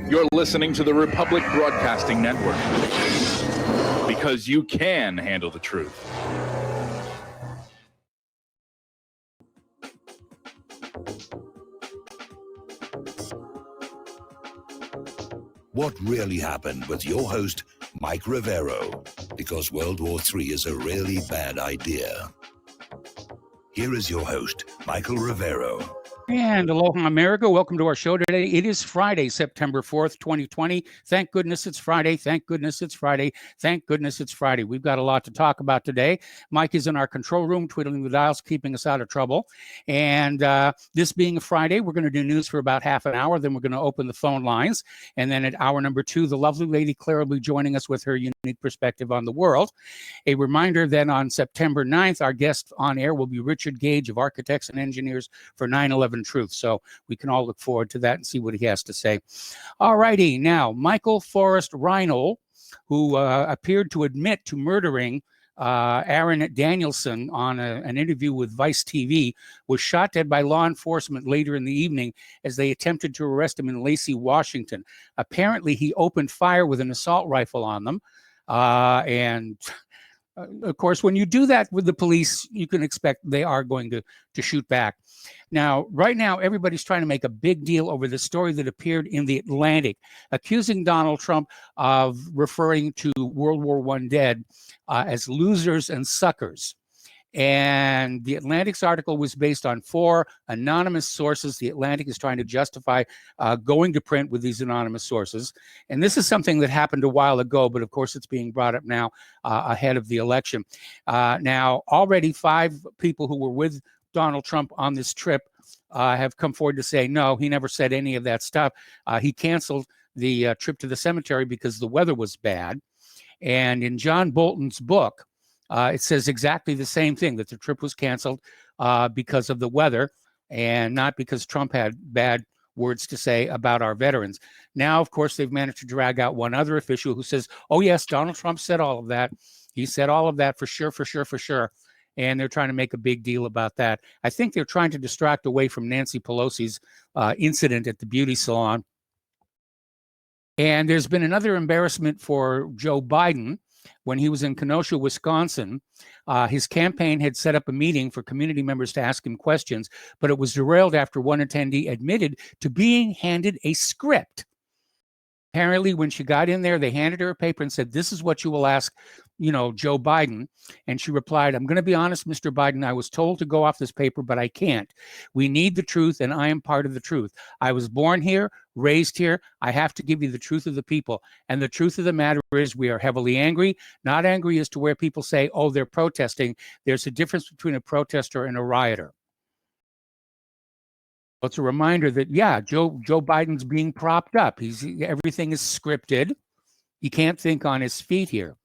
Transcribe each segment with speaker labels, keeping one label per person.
Speaker 1: You're listening to the Republic Broadcasting Network, because you can handle the truth.
Speaker 2: What really happened with your host, Mike Rivero, because World War III is a really bad idea. Here is your host, Michael Rivero.
Speaker 3: And aloha, America. Welcome to our show today. It is Friday, September 4th, 2020. Thank goodness it's Friday. Thank goodness it's Friday. Thank goodness it's Friday. We've got a lot to talk about today. Mike is in our control room, twiddling the dials, keeping us out of trouble. And this being a Friday, we're going to do news for about half an hour. Then we're going to open the phone lines. And then at hour number 2, the lovely lady Claire will be joining us with her unique perspective on the world. A reminder that on September 9th, our guest on air will be Richard Gage of Architects and Engineers for 9/11 Truth. So we can all look forward to that and see what he has to say. All righty. Now, Michael Forrest Reinl, who appeared to admit to murdering Aaron Danielson on an interview with Vice TV, was shot dead by law enforcement later in the evening as they attempted to arrest him in Lacey, Washington. Apparently, he opened fire with an assault rifle on them. Of course, when you do that with the police, you can expect they are going to shoot back. Now, right now, everybody's trying to make a big deal over the story that appeared in The Atlantic, accusing Donald Trump of referring to World War I dead as losers and suckers. And The Atlantic's article was based on 4 anonymous sources. The Atlantic is trying to justify going to print with these anonymous sources. And this is something that happened a while ago, but of course it's being brought up now ahead of the election. Now, already 5 people who were with Donald Trump on this trip have come forward to say, no, he never said any of that stuff. He canceled the trip to the cemetery because the weather was bad. And in John Bolton's book, it says exactly the same thing, that the trip was canceled because of the weather and not because Trump had bad words to say about our veterans. Now, of course, they've managed to drag out one other official who says, oh, yes, Donald Trump said all of that. He said all of that for sure, for sure, for sure. And they're trying to make a big deal about that. I think they're trying to distract away from Nancy Pelosi's incident at the beauty salon. And there's been another embarrassment for Joe Biden. When he was in Kenosha, Wisconsin, his campaign had set up a meeting for community members to ask him questions, but it was derailed after one attendee admitted to being handed a script. Apparently, when she got in there, they handed her a paper and said, this is what you will ask, Joe Biden. And she replied, I'm going to be honest, Mr. Biden, I was told to go off this paper, but I can't. We need the truth, and I am part of the truth. I was born here, raised here. I have to give you the truth of the people. And the truth of the matter is we are heavily angry, not angry as to where people say, oh, they're protesting. There's a difference between a protester and a rioter. It's a reminder that, yeah, Joe Biden's being propped up. Everything is scripted. He can't think on his feet here.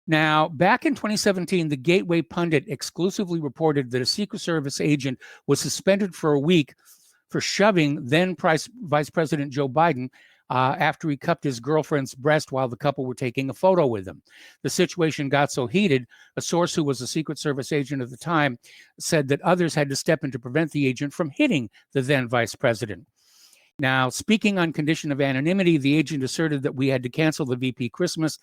Speaker 3: Now, back in 2017, the Gateway Pundit exclusively reported that a Secret Service agent was suspended for a week for shoving then Vice President Joe Biden after he cupped his girlfriend's breast while the couple were taking a photo with him. The situation got so heated, a source who was a Secret Service agent at the time said that others had to step in to prevent the agent from hitting the then vice president. Now, speaking on condition of anonymity, the agent asserted that we had to cancel the VP Christmas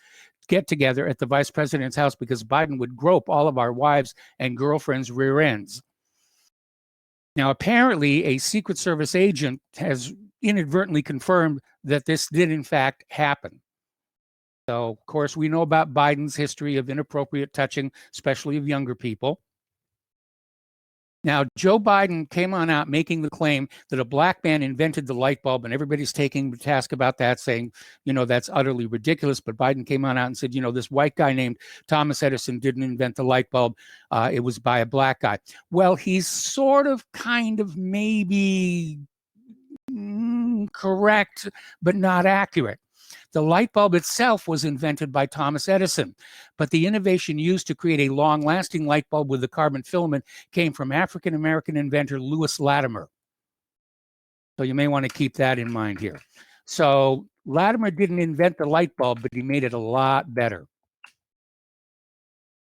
Speaker 3: get-together at the vice president's house because Biden would grope all of our wives' and girlfriends' rear ends. Now, apparently, a Secret Service agent has inadvertently confirmed that this did, in fact, happen. So, of course, we know about Biden's history of inappropriate touching, especially of younger people. Now, Joe Biden came on out making the claim that a black man invented the light bulb, and everybody's taking the task about that, saying, that's utterly ridiculous. But Biden came on out and said, this white guy named Thomas Edison didn't invent the light bulb. It was by a black guy. Well, he's sort of, kind of, maybe correct, but not accurate. The light bulb itself was invented by Thomas Edison, but the innovation used to create a long-lasting light bulb with the carbon filament came from African-American inventor Lewis Latimer. So you may want to keep that in mind here. So Latimer didn't invent the light bulb, but he made it a lot better.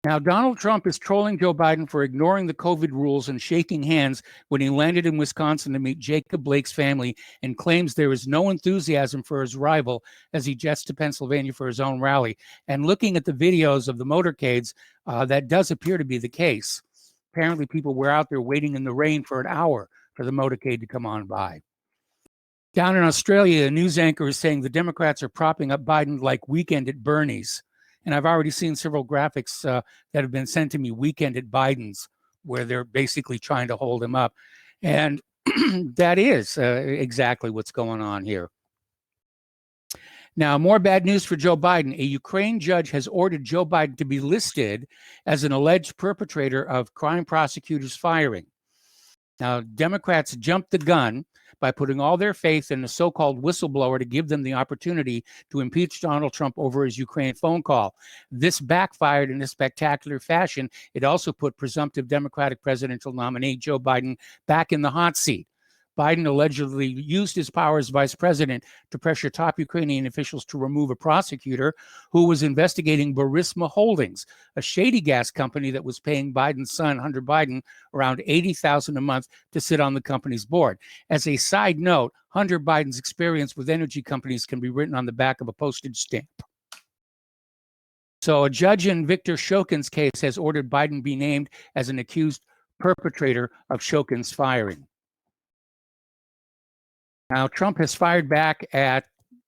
Speaker 3: Now, Donald Trump is trolling Joe Biden for ignoring the COVID rules and shaking hands when he landed in Wisconsin to meet Jacob Blake's family, and claims there is no enthusiasm for his rival as he jets to Pennsylvania for his own rally. And looking at the videos of the motorcades, that does appear to be the case. Apparently, people were out there waiting in the rain for an hour for the motorcade to come on by. Down in Australia, a news anchor is saying the Democrats are propping up Biden like Weekend at Bernie's. And I've already seen several graphics that have been sent to me, Weekend at Biden's, where they're basically trying to hold him up. And that is exactly what's going on here. Now, more bad news for Joe Biden. A Ukraine judge has ordered Joe Biden to be listed as an alleged perpetrator of crime prosecutors' firing. Now, Democrats jumped the gun by putting all their faith in a so-called whistleblower to give them the opportunity to impeach Donald Trump over his Ukraine phone call. This backfired in a spectacular fashion. It also put presumptive Democratic presidential nominee Joe Biden back in the hot seat. Biden allegedly used his power as vice president to pressure top Ukrainian officials to remove a prosecutor who was investigating Burisma Holdings, a shady gas company that was paying Biden's son, Hunter Biden, around $80,000 a month to sit on the company's board. As a side note, Hunter Biden's experience with energy companies can be written on the back of a postage stamp. So a judge in Viktor Shokin's case has ordered Biden be named as an accused perpetrator of Shokin's firing. Now, Trump has fired back at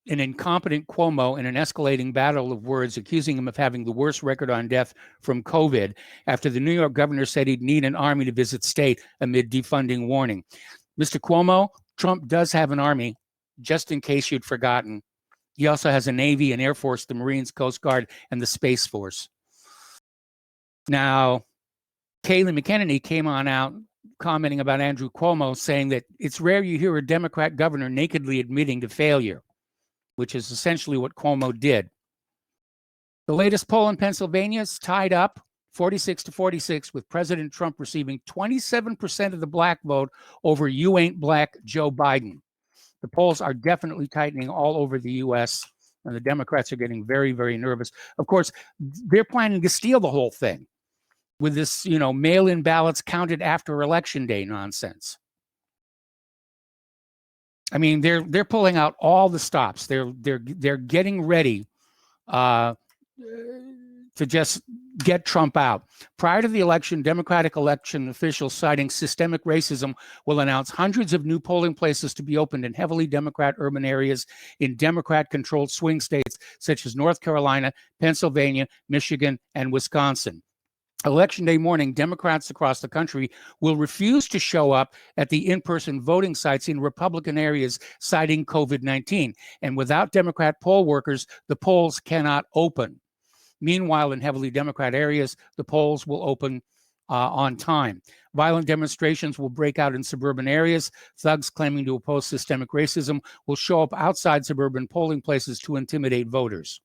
Speaker 3: an incompetent Cuomo in an escalating battle of words, accusing him of having the worst record on death from COVID after the New York governor said he'd need an army to visit state amid defunding warning. Mr. Cuomo, Trump does have an army, just in case you'd forgotten. He also has a Navy, an Air Force, the Marines, Coast Guard, and the Space Force. Now, Kayleigh McEnany came on out commenting about Andrew Cuomo, saying that it's rare you hear a Democrat governor nakedly admitting to failure, which is essentially what Cuomo did. The latest poll in Pennsylvania is tied up 46-46, with President Trump receiving 27% of the black vote over "You Ain't Black" Joe Biden. The polls are definitely tightening all over the U.S., and the Democrats are getting very, very nervous. Of course, they're planning to steal the whole thing with this, mail-in ballots counted after Election Day nonsense. I mean, they're pulling out all the stops. They're getting ready to just get Trump out. Prior to the election, Democratic election officials citing systemic racism will announce hundreds of new polling places to be opened in heavily Democrat urban areas in Democrat-controlled swing states such as North Carolina, Pennsylvania, Michigan, and Wisconsin. Election Day morning, Democrats across the country will refuse to show up at the in-person voting sites in Republican areas, citing COVID-19. And without Democrat poll workers, the polls cannot open. Meanwhile, in heavily Democrat areas, the polls will open on time. Violent demonstrations will break out in suburban areas. Thugs claiming to oppose systemic racism will show up outside suburban polling places to intimidate voters.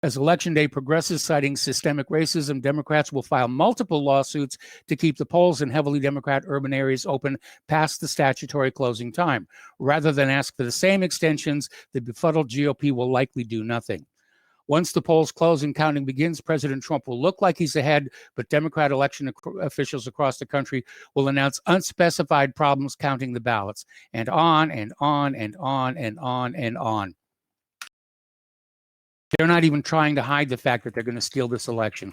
Speaker 3: As Election Day progresses, citing systemic racism, Democrats will file multiple lawsuits to keep the polls in heavily Democrat urban areas open past the statutory closing time. Rather than ask for the same extensions, the befuddled GOP will likely do nothing. Once the polls close and counting begins, President Trump will look like he's ahead, but Democrat election officials across the country will announce unspecified problems counting the ballots, and on and on and on and on and on. They're not even trying to hide the fact that they're going to steal this election.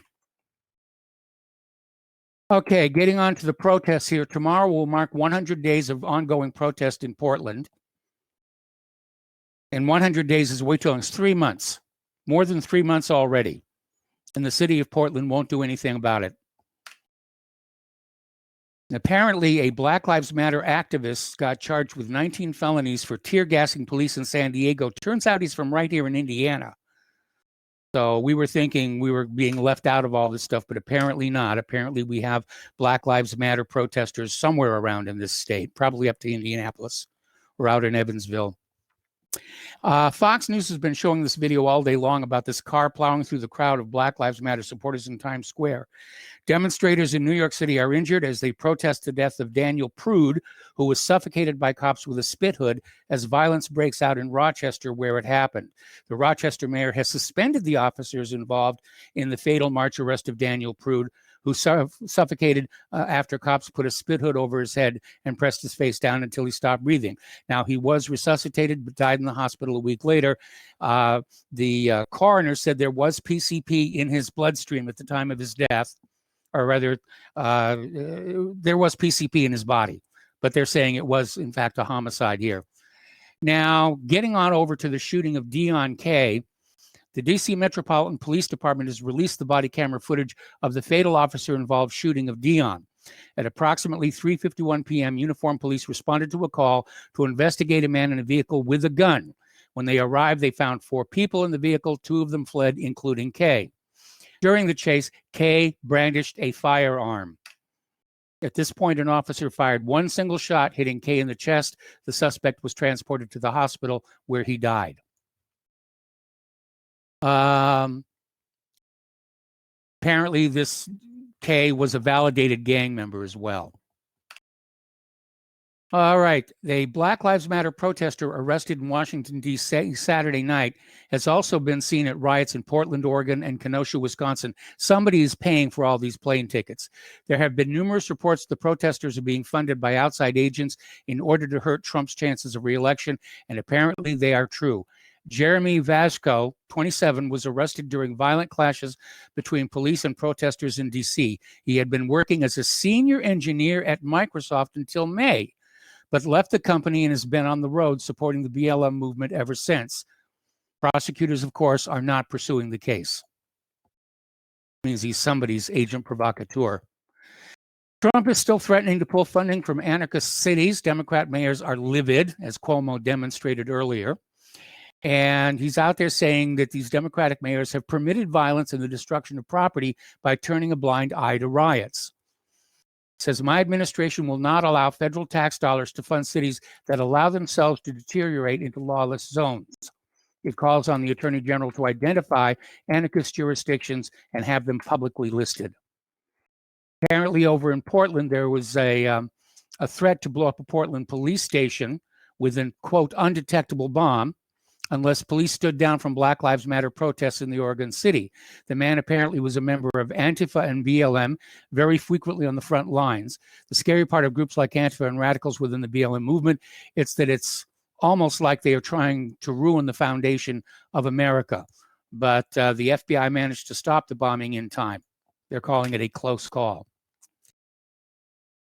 Speaker 3: Okay, getting on to the protests here. Tomorrow will mark 100 days of ongoing protest in Portland. And 100 days is way too long. It's 3 months, more than 3 months already. And the city of Portland won't do anything about it. Apparently, a Black Lives Matter activist got charged with 19 felonies for tear gassing police in San Diego. Turns out he's from right here in Indiana. So we were thinking we were being left out of all this stuff, but apparently not. Apparently we have Black Lives Matter protesters somewhere around in this state, probably up to Indianapolis or out in Evansville. Fox News has been showing this video all day long about this car plowing through the crowd of Black Lives Matter supporters in Times Square. Demonstrators in New York City are injured as they protest the death of Daniel Prude, who was suffocated by cops with a spit hood as violence breaks out in Rochester, where it happened. The Rochester mayor has suspended the officers involved in the fatal March arrest of Daniel Prude, who suffocated after cops put a spit hood over his head and pressed his face down until he stopped breathing. Now, he was resuscitated but died in the hospital a week later. The coroner said there was PCP in his bloodstream at the time of his death, or rather, there was PCP in his body, but they're saying it was, in fact, a homicide here. Now, getting on over to the shooting of Deon Kay, the D.C. Metropolitan Police Department has released the body camera footage of the fatal officer-involved shooting of Deon. At approximately 3:51 p.m., uniformed police responded to a call to investigate a man in a vehicle with a gun. When they arrived, they found 4 people in the vehicle. 2 of them fled, including Kay. During the chase, Kay brandished a firearm. At this point, an officer fired one single shot, hitting Kay in the chest. The suspect was transported to the hospital, where he died. Apparently, this Kay was a validated gang member as well. All right. The Black Lives Matter protester arrested in Washington, D.C. Saturday night has also been seen at riots in Portland, Oregon, and Kenosha, Wisconsin. Somebody is paying for all these plane tickets. There have been numerous reports the protesters are being funded by outside agents in order to hurt Trump's chances of re-election, and apparently they are true. Jeremy Vashko, 27, was arrested during violent clashes between police and protesters in D.C. He had been working as a senior engineer at Microsoft until May, but left the company and has been on the road supporting the BLM movement ever since. Prosecutors, of course, are not pursuing the case. It means he's somebody's agent provocateur. Trump is still threatening to pull funding from anarchist cities. Democrat mayors are livid, as Cuomo demonstrated earlier. And he's out there saying that these Democratic mayors have permitted violence and the destruction of property by turning a blind eye to riots. He says, my administration will not allow federal tax dollars to fund cities that allow themselves to deteriorate into lawless zones. It calls on the Attorney General to identify anarchist jurisdictions and have them publicly listed. Apparently over in Portland, there was a threat to blow up a Portland police station with an, quote, undetectable bomb, unless police stood down from Black Lives Matter protests in the Oregon City. The man apparently was a member of Antifa and BLM, very frequently on the front lines. The scary part of groups like Antifa and radicals within the BLM movement, it's that it's almost like they are trying to ruin the foundation of America. But the FBI managed to stop the bombing in time. They're calling it a close call.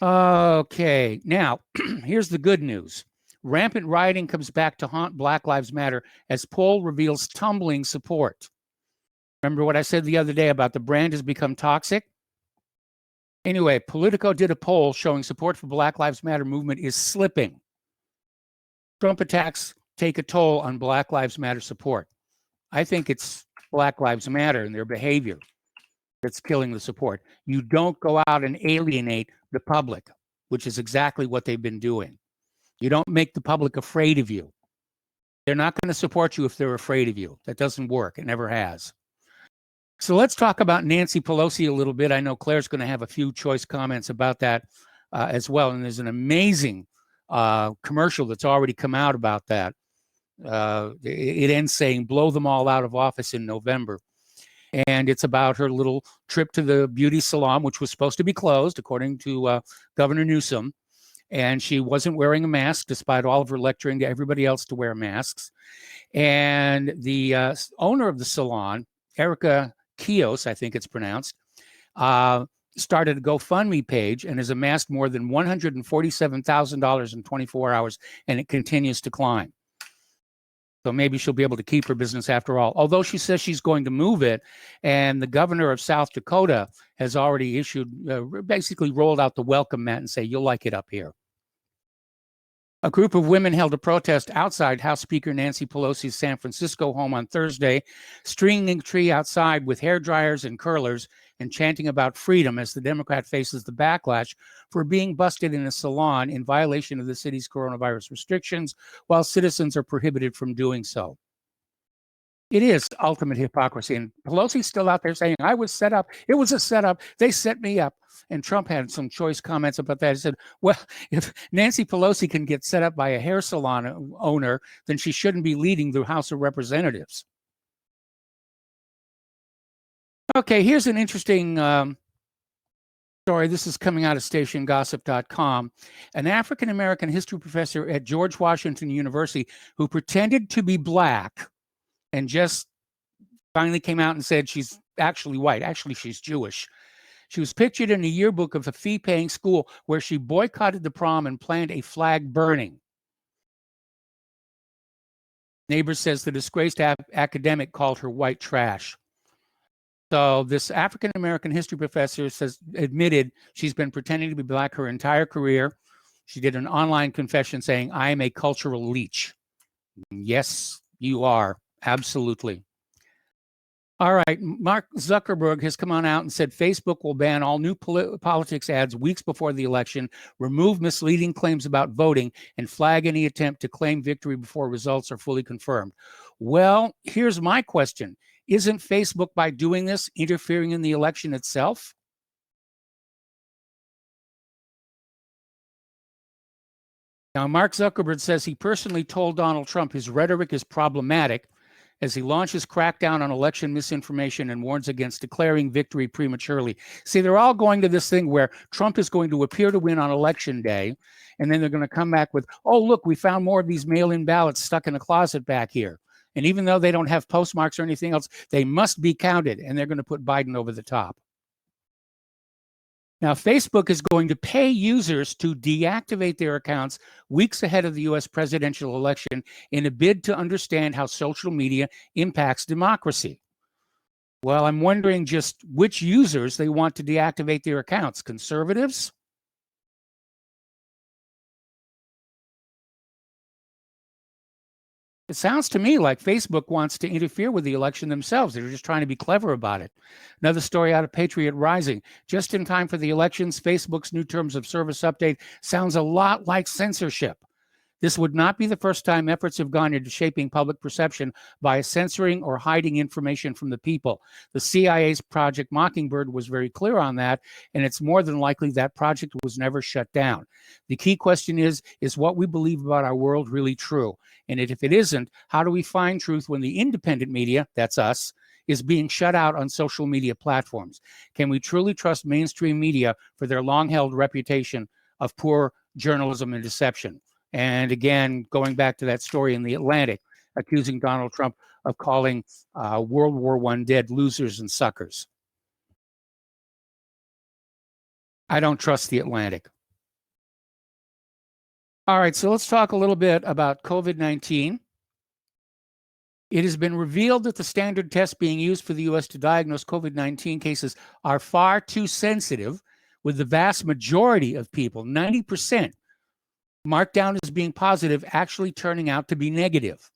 Speaker 3: Okay, now, here's the good news. Rampant rioting comes back to haunt Black Lives Matter as poll reveals tumbling support. Remember what I said the other day about the brand has become toxic? Anyway, Politico did a poll showing support for Black Lives Matter movement is slipping. Trump attacks take a toll on Black Lives Matter support. I think it's Black Lives Matter and their behavior that's killing the support. You don't go out and alienate the public, which is exactly what they've been doing. You don't make the public afraid of you. They're not going to support you if they're afraid of you. That doesn't work. It never has. So let's talk about Nancy Pelosi a little bit. I know Claire's going to have a few choice comments about that as well. And there's an amazing commercial that's already come out about that. It ends saying, blow them all out of office in November. And it's about her little trip to the beauty salon, which was supposed to be closed, according to Governor Newsom. And she wasn't wearing a mask, despite all of her lecturing to everybody else to wear masks. And the owner of the salon, Erica Kios, I think it's pronounced, started a GoFundMe page and has amassed more than $147,000 in 24 hours, and it continues to climb. So maybe she'll be able to keep her business after all, although she says she's going to move it. And the governor of South Dakota has already issued, basically rolled out the welcome mat and say, you'll like it up here. A group of women held a protest outside House Speaker Nancy Pelosi's San Francisco home on Thursday, stringing a tree outside with hair dryers and curlers and chanting about freedom as the Democrat faces the backlash for being busted in a salon in violation of the city's coronavirus restrictions, while citizens are prohibited from doing so. It is ultimate hypocrisy. And Pelosi's still out there saying, I was set up. It was a setup. They set me up. And Trump had some choice comments about that. He said, well, if Nancy Pelosi can get set up by a hair salon owner, then she shouldn't be leading the House of Representatives. Okay, here's an interesting story. This is coming out of stationgossip.com. An African-American history professor at George Washington University who pretended to be black and just finally came out and said she's actually white. Actually, she's Jewish. She was pictured in a yearbook of a fee-paying school where she boycotted the prom and planned a flag burning. Neighbors says the disgraced academic called her white trash. So this African-American history professor admitted she's been pretending to be black her entire career. She did an online confession saying, I am a cultural leech. Yes, you are. Absolutely. All right. Mark Zuckerberg has come on out and said Facebook will ban all new politics ads weeks before the election, remove misleading claims about voting, and flag any attempt to claim victory before results are fully confirmed. Well, here's my question. Isn't Facebook, by doing this, interfering in the election itself? Now, Mark Zuckerberg says he personally told Donald Trump his rhetoric is problematic as he launches crackdown on election misinformation and warns against declaring victory prematurely. See, they're all going to this thing where Trump is going to appear to win on election day, and then they're going to come back with, oh, look, we found more of these mail-in ballots stuck in a closet back here. And even though they don't have postmarks or anything else, they must be counted, and they're going to put Biden over the top. Now, Facebook is going to pay users to deactivate their accounts weeks ahead of the U.S. presidential election in a bid to understand how social media impacts democracy. Well, I'm wondering just which users they want to deactivate their accounts. Conservatives? It sounds to me like Facebook wants to interfere with the election themselves. They're just trying to be clever about it. Another story out of Patriot Rising. Just in time for the elections, Facebook's new terms of service update sounds a lot like censorship. This would not be the first time efforts have gone into shaping public perception by censoring or hiding information from the people. The CIA's Project Mockingbird was very clear on that, and it's more than likely that project was never shut down. The key question is what we believe about our world really true? And if it isn't, how do we find truth when the independent media, that's us, is being shut out on social media platforms? Can we truly trust mainstream media for their long-held reputation of poor journalism and deception? And again, going back to that story in The Atlantic, accusing Donald Trump of calling World War I dead losers and suckers. I don't trust The Atlantic. All right, so let's talk a little bit about COVID-19. It has been revealed that the standard tests being used for the U.S. to diagnose COVID-19 cases are far too sensitive, with the vast majority of people, 90%, marked down as being positive, actually turning out to be negative.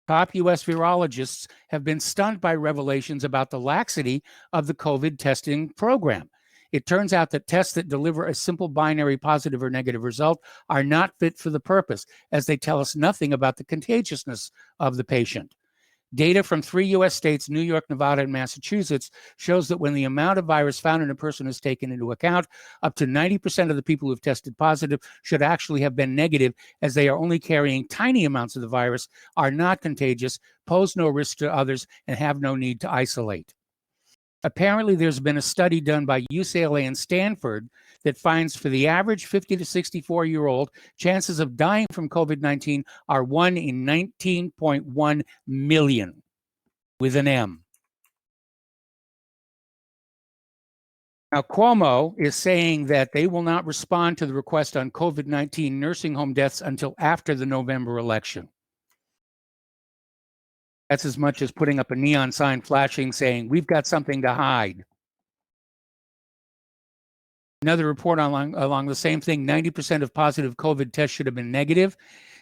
Speaker 3: Top U.S. virologists have been stunned by revelations about the laxity of the COVID testing program. It turns out that tests that deliver a simple binary positive or negative result are not fit for the purpose, as they tell us nothing about the contagiousness of the patient. Data from 3 U.S. states, New York, Nevada, and Massachusetts, shows that when the amount of virus found in a person is taken into account, up to 90% of the people who have tested positive should actually have been negative, as they are only carrying tiny amounts of the virus, are not contagious, pose no risk to others, and have no need to isolate. Apparently, there's been a study done by UCLA and Stanford that finds for the average 50 to 64-year-old, chances of dying from COVID-19 are 1 in 19.1 million, with an M. Now, Cuomo is saying that they will not respond to the request on COVID-19 nursing home deaths until after the November election. That's as much as putting up a neon sign flashing saying, we've got something to hide. Another report along the same thing, 90% of positive COVID tests should have been negative.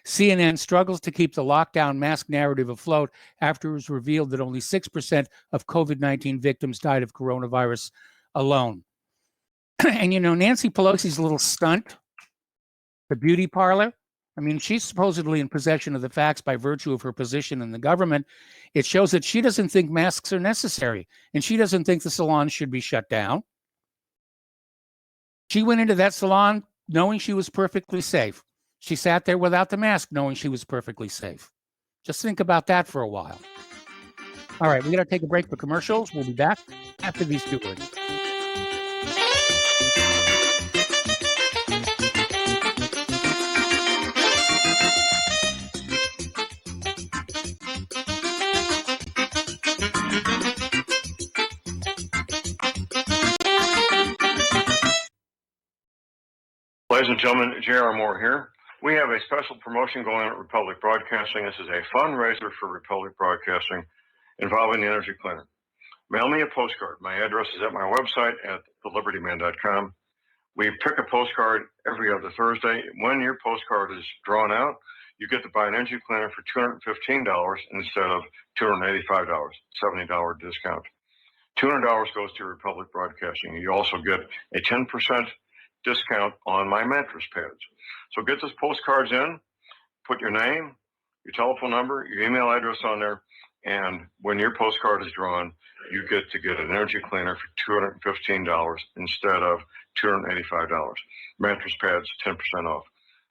Speaker 3: CNN struggles to keep the lockdown mask narrative afloat after it was revealed that only 6% of COVID-19 victims died of coronavirus alone. And, Nancy Pelosi's little stunt, the beauty parlor, I mean, she's supposedly in possession of the facts by virtue of her position in the government. It shows that she doesn't think masks are necessary, and she doesn't think the salon should be shut down. She went into that salon knowing she was perfectly safe. She sat there without the mask knowing she was perfectly safe. Just think about that for a while. All right, we're going to take a break for commercials. We'll be back after these two words.
Speaker 4: Ladies and gentlemen, J.R. Moore here. We have a special promotion going on at Republic Broadcasting. This is a fundraiser for Republic Broadcasting involving the Energy Cleaner. Mail me a postcard. My address is at my website at thelibertyman.com. We pick a postcard every other Thursday. When your postcard is drawn out, you get to buy an Energy Cleaner for $215 instead of $285, $70 discount. $200 goes to Republic Broadcasting. You also get a 10% discount on my mattress pads. So get those postcards in, put your name, your telephone number, your email address on there, and when your postcard is drawn, you get to get an Energy Cleaner for $215 instead of $285. Mattress pads, 10% off.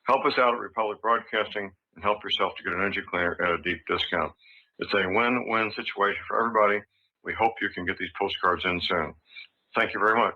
Speaker 4: Help us out at Republic Broadcasting and help yourself to get an Energy Cleaner at a deep discount. It's a win-win situation for everybody. We hope you can get these postcards in soon. Thank you very much.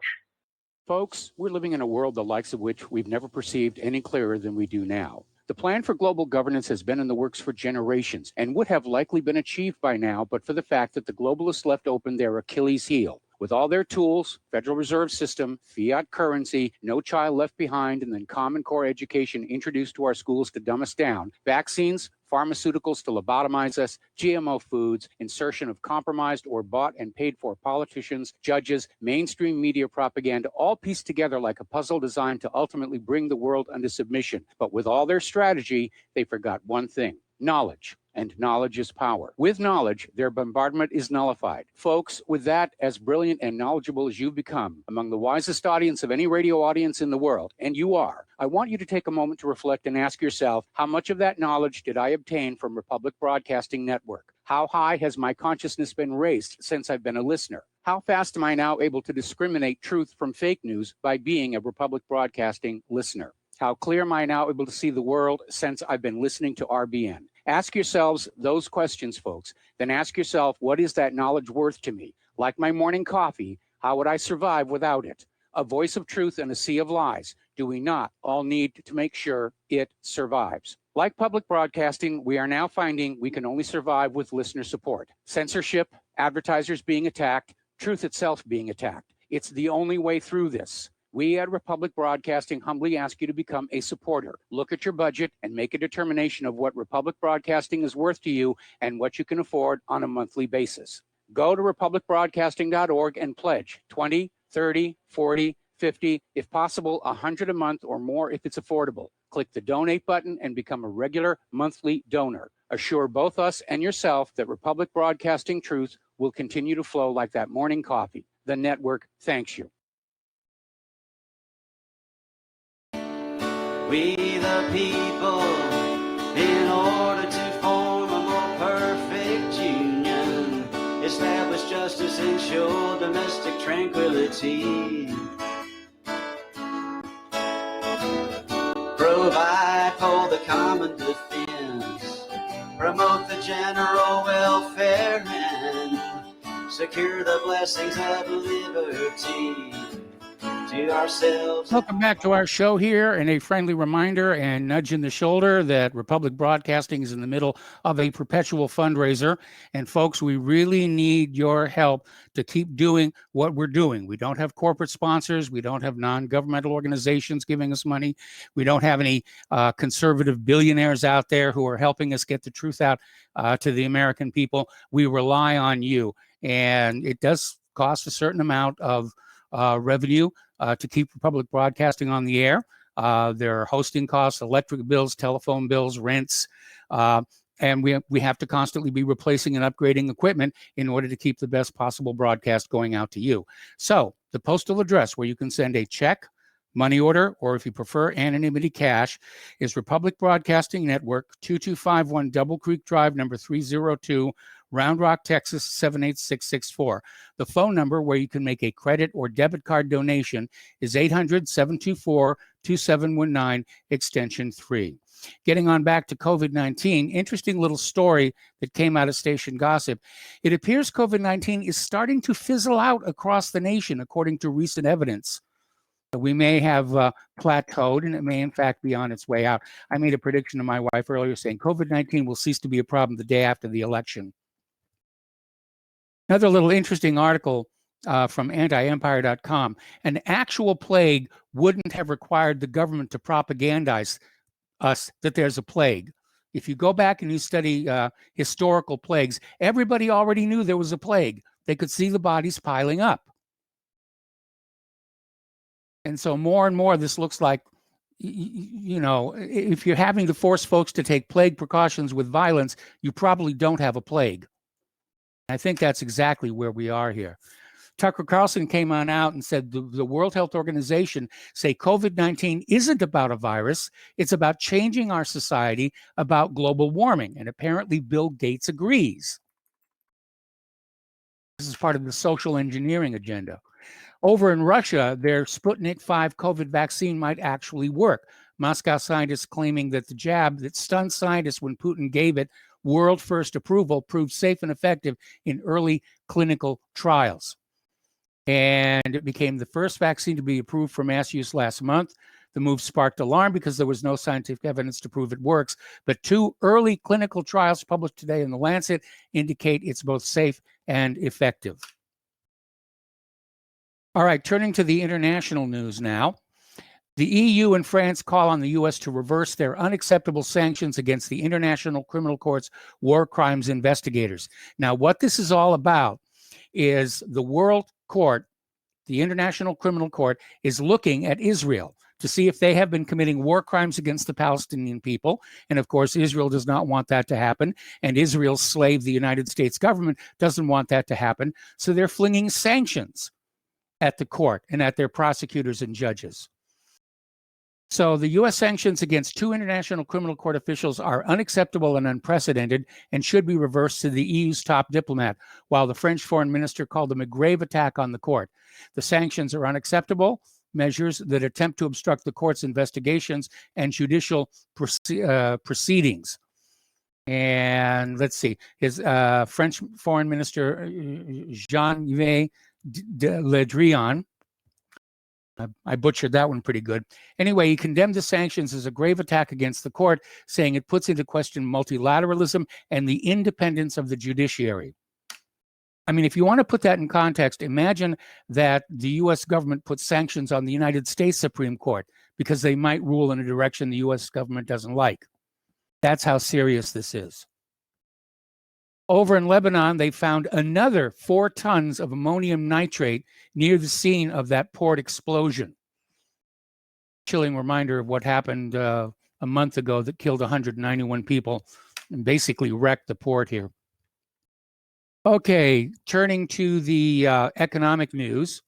Speaker 5: Folks, we're living in a world the likes of which we've never perceived any clearer than we do now. The plan for global governance has been in the works for generations and would have likely been achieved by now, but for the fact that the globalists left open their Achilles heel. With all their tools, Federal Reserve System, fiat currency, no child left behind, and then Common Core education introduced to our schools to dumb us down, vaccines, pharmaceuticals to lobotomize us, GMO foods, insertion of compromised or bought and paid for politicians, judges, mainstream media propaganda, all pieced together like a puzzle designed to ultimately bring the world under submission. But with all their strategy, they forgot one thing: knowledge. And knowledge is power. With knowledge, their bombardment is nullified. Folks, with that, as brilliant and knowledgeable as you've become, among the wisest audience of any radio audience in the world, and you are, I want you to take a moment to reflect and ask yourself, how much of that knowledge did I obtain from Republic Broadcasting Network? How high has my consciousness been raised since I've been a listener? How fast am I now able to discriminate truth from fake news by being a Republic Broadcasting listener? How clear am I now able to see the world since I've been listening to RBN? Ask yourselves those questions, folks. Then ask yourself, what is that knowledge worth to me? Like my morning coffee, how would I survive without it? A voice of truth in a sea of lies. Do we not all need to make sure it survives? Like public broadcasting, we are now finding we can only survive with listener support. Censorship, advertisers being attacked, truth itself being attacked. It's the only way through this. We at Republic Broadcasting humbly ask you to become a supporter. Look at your budget and make a determination of what Republic Broadcasting is worth to you and what you can afford on a monthly basis. Go to republicbroadcasting.org and pledge 20, 30, 40, 50, if possible, 100 a month or more if it's affordable. Click the donate button and become a regular monthly donor. Assure both us and yourself that Republic Broadcasting truth will continue to flow like that morning coffee. The network thanks you.
Speaker 6: We the people, in order to form a more perfect union, establish justice, ensure domestic tranquility, provide for the common defense, promote the general welfare, and secure the blessings of liberty. Ourselves.
Speaker 3: Welcome back to our show here, and a friendly reminder and nudge in the shoulder that Republic Broadcasting is in the middle of a perpetual fundraiser. And folks, we really need your help to keep doing what we're doing. We don't have corporate sponsors. We don't have non-governmental organizations giving us money. We don't have any conservative billionaires out there who are helping us get the truth out to the American people. We rely on you, and it does cost a certain amount of revenue to keep Republic Broadcasting on the air. There are hosting costs, electric bills, telephone bills, rents, and we have to constantly be replacing and upgrading equipment in order to keep the best possible broadcast going out to you. So the postal address where you can send a check, money order, or if you prefer anonymity cash, is Republic Broadcasting Network, 2251 Double Creek Drive, number 302, Round Rock, Texas, 78664. The phone number where you can make a credit or debit card donation is 800-724-2719, extension 3. Getting on back to COVID-19, interesting little story that came out of Station Gossip. It appears COVID-19 is starting to fizzle out across the nation, according to recent evidence. We may have plateaued, and it may, in fact, be on its way out. I made a prediction to my wife earlier saying COVID-19 will cease to be a problem the day after the election. Another little interesting article from antiempire.com. An actual plague wouldn't have required the government to propagandize us that there's a plague. If you go back and you study historical plagues, everybody already knew there was a plague. They could see the bodies piling up. And so more and more, this looks like, you know, if you're having to force folks to take plague precautions with violence, you probably don't have a plague. I think that's exactly where we are here. Tucker Carlson came on out and said the World Health Organization say COVID-19 isn't about a virus. It's about changing our society, about global warming. And apparently Bill Gates agrees. This is part of the social engineering agenda. Over in Russia, their Sputnik 5 COVID vaccine might actually work. Moscow scientists claiming that the jab that stunned scientists when Putin gave it world first approval proved safe and effective in early clinical trials. And it became the first vaccine to be approved for mass use last month. The move sparked alarm because there was no scientific evidence to prove it works. But 2 early clinical trials published today in The Lancet indicate it's both safe and effective. All right, turning to the international news now. The EU and France call on the U.S. to reverse their unacceptable sanctions against the International Criminal Court's war crimes investigators. Now, what this is all about is the World Court, the International Criminal Court, is looking at Israel to see if they have been committing war crimes against the Palestinian people. And of course, Israel does not want that to happen. And Israel's slave, the United States government, doesn't want that to happen. So they're flinging sanctions at the court and at their prosecutors and judges. So the U.S. sanctions against 2 International Criminal Court officials are unacceptable and unprecedented and should be reversed to the EU's top diplomat, while the French foreign minister called them a grave attack on the court. The sanctions are unacceptable measures that attempt to obstruct the court's investigations and judicial proceedings. And let's see, his French foreign minister, Jean-Yves Le Drian, I butchered that one pretty good. Anyway, he condemned the sanctions as a grave attack against the court, saying it puts into question multilateralism and the independence of the judiciary. I mean, if you want to put that in context, imagine that the U.S. government puts sanctions on the United States Supreme Court because they might rule in a direction the U.S. government doesn't like. That's how serious this is. Over in Lebanon, they found another 4 tons of ammonium nitrate near the scene of that port explosion. Chilling reminder of what happened a month ago that killed 191 people and basically wrecked the port here. Okay, turning to the economic news.